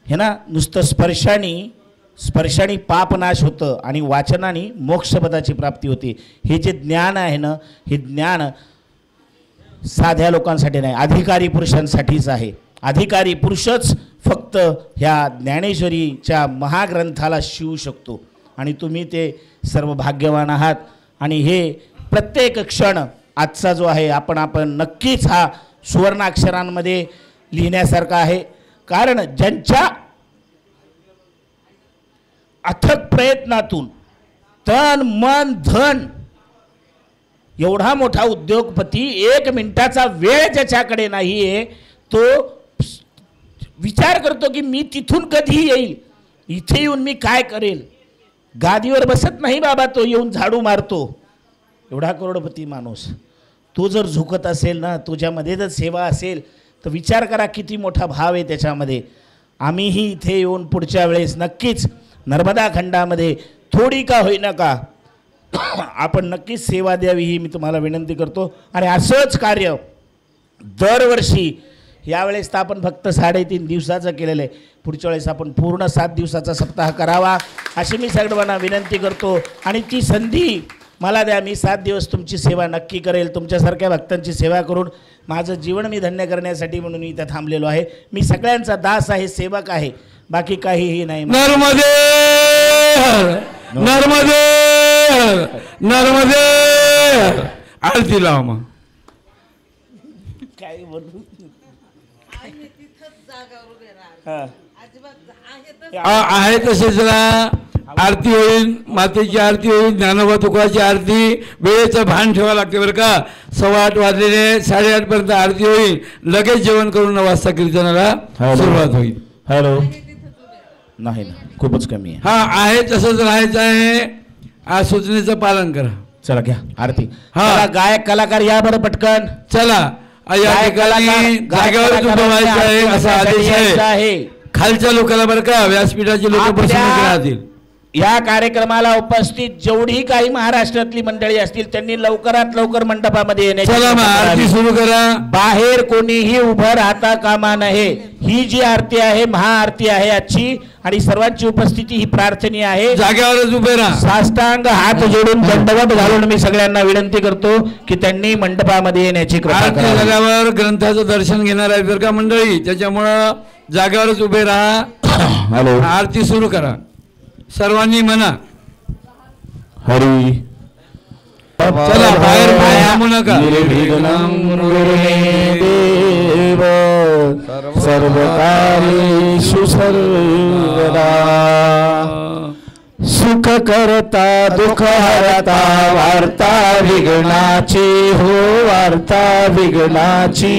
हे ना नुसतं स्पर्शाने पापनाश होतं आणि वाचनाने मोक्षपदाची प्राप्ती होती. हे जे ज्ञान आहे ना, हे ज्ञान साध्या लोकांसाठी नाही, अधिकारी पुरुषांसाठीच आहे. अधिकारी पुरुषच फक्त ह्या ज्ञानेश्वरीच्या महाग्रंथाला शिवू शकतो आणि तुम्ही ते सर्व भाग्यवान आहात. आणि हे प्रत्येक क्षण आजचा जो आहे आपण नक्कीच हा सुवर्णाक्षरांमध्ये लिहिण्यासारखा आहे. कारण ज्यांच्या अथक प्रयत्नातून तन मन धन एवढा मोठा उद्योगपती 1 मिनिटाचा वेळ ज्याच्याकडे नाही आहे, तो विचार करतो की मी तिथून कधी येईल, इथे येऊन मी काय करेल. गादीवर बसत नाही बाबा, तो येऊन झाडू मारतो. एवढा करोडपती माणूस तो जर झुकत असेल ना, तुझ्यामध्ये जर सेवा असेल तर विचार करा किती मोठा भाव आहे त्याच्यामध्ये. आम्हीही इथे येऊन पुढच्या वेळेस नक्कीच नर्मदा खंडामध्ये थोडी का होईना का आपण नक्कीच सेवा द्यावी ही मी तुम्हाला विनंती करतो. आणि असंच कार्य दरवर्षी, यावेळेस तर आपण फक्त 3.5 दिवसाचं केलेलं आहे, पुढच्या वेळेस आपण पूर्ण 7 दिवसाचा सप्ताह करावा अशी मी सर्वांना विनंती करतो. आणि ती संधी मला द्या, मी 7 दिवस तुमची सेवा नक्की करेल. तुमच्यासारख्या भक्तांची सेवा करून माझं जीवन मी धन्य करण्यासाठी म्हणून मी इथं थांबलेलो आहे. मी सगळ्यांचा दास आहे, सेवक आहे, बाकी काहीही नाही. नर्मदे नर्मदे नर्मदे. आरती लावा मग. काय बोलू आहे तसेच ना. आरती होईल, मातेची आरती होईल, ज्ञानोबा तुकाची आरती. वेळेचं भान ठेवावं लागते बरं का. 8:15 वाजलेले, 8:30 पर्यंत आरती होईल. लगेच जेवण करून 9 वाजता कीर्तनाला सुरुवात होईल. हॅलो नाही ना, खूपच कमी आहे. हा आहे तसंच राहायचं आहे. आज सूचनेचं पालन करा. चला घ्या आरती. हा गायक कलाकार या बरं पटकन. चला या ठिकाणी जागेवर उभं व्हायचं आहे असा आदेश आहे. खालच्या लोकांना बरं का, व्यासपीठाचे लोक बसून राहतील. या कार्यक्रमाला उपस्थित जेवढी काही महाराष्ट्रातली मंडळी असतील त्यांनी लवकरात लवकर मंडपामध्ये येण्याची. चला मग आरती सुरू करा. बाहेर कोणीही उभं राहता कामा नये. ही जी आरती आहे महाआरती आहे आजची, आणि सर्वांची उपस्थिती ही प्रार्थनीय आहे. जागेवरच उभे राहा. साष्टांग हात जोडून दंडवत घालून मी सगळ्यांना विनंती करतो की त्यांनी मंडपामध्ये येण्याची कृपा करावी. झाल्यावर ग्रंथाचं दर्शन घेणार आहे बरं का मंडळी, त्याच्यामुळं जागेवरच उभे राहा. हॅलो आरती सुरू करा. सर्वांनी म्हणा हरी. चला बाहेर थांबू नका. सर्वकार्येषु सर्वदा सुख करता दुःख हरता वार्ता विघ्नाची हो वार्ता विघ्नाची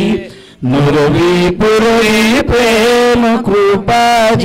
नुरवी पुरवी प्रेम कृपा ज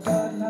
Ratan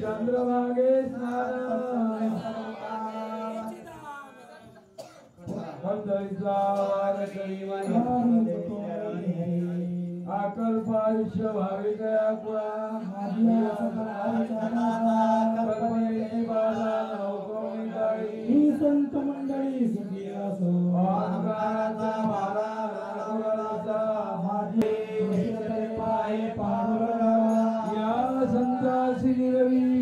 चंद्रभागे आकल्पायुष्य भाविकया संत मंडळी सुखी असो अहंकाराचा मारा पाय पांडुरंगा या संतासी निरवी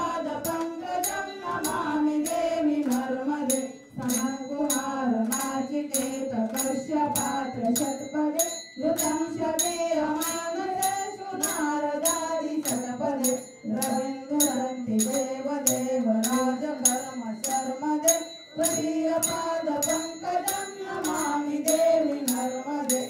त्वदीयपादपङ्कजं नमामि देवि नर्मदे सनत्कुमार नाचिकेत कश्यपात्र षट्पदे ऋतं शकेयमानसे सुनारदादि षट्पदे रवीन्द्रन्ति देवदेव राजकर्म शर्मदे त्वदीयपादपङ्कजं नमामि देवि नर्मदे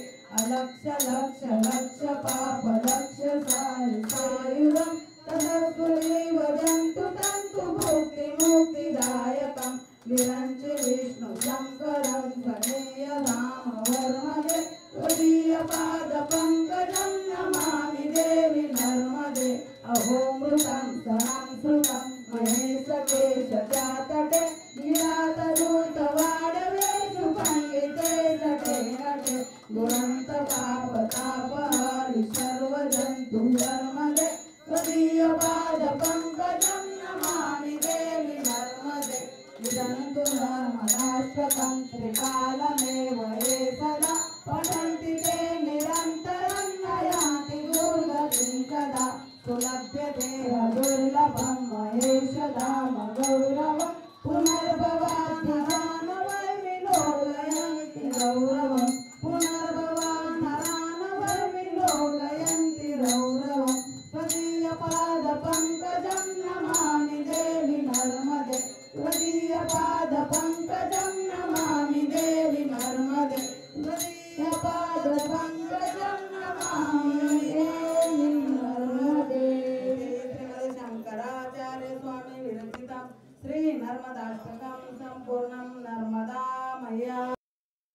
अलक्ष लक्ष लक्ष पाप लक्ष सायुधं तदस्वैव जन्तु तन्तु भुक्ति मुक्तिदायकं विरञ्च विष्णु शङ्करं गणेय राम वर्मदे त्वदीयपादपङ्कजं नमामि देवि नर्मदे अहोमृतं सहंसृतं महेशकेश चातटे गिरातदूतवाडवेषु पण्डिते तटे नटे दुरन्त पापतापहारि सर्वजन्तु धर्मदे त्वदीयपादपङ्कजं नमामि देवि नर्मदे विदन्तु नर्मदाष्टकं त्रिकालमेव ये सदा पठन्ति ते निरन्तरं नयान्ति दुर्गतिं कदा सुलभ्यते दुर्लभं महेश धाम गौरवं पुनर्भवान्नरानवैर्विलोकयन्ति गौरवं पुनर्भवान्नरानवैर्विलोकयन्ति गौरवं त्वदीयपादपङ्कजं नमामि देवि नर्मदे त्वदीयपादपङ्कजं नमामि देवि नर्मदे त्वदीयपादपङ्कजं नमामि देवि नर्मदे शंकराचार्य स्वामी विरचितं श्री नर्मदाष्टकं संपूर्ण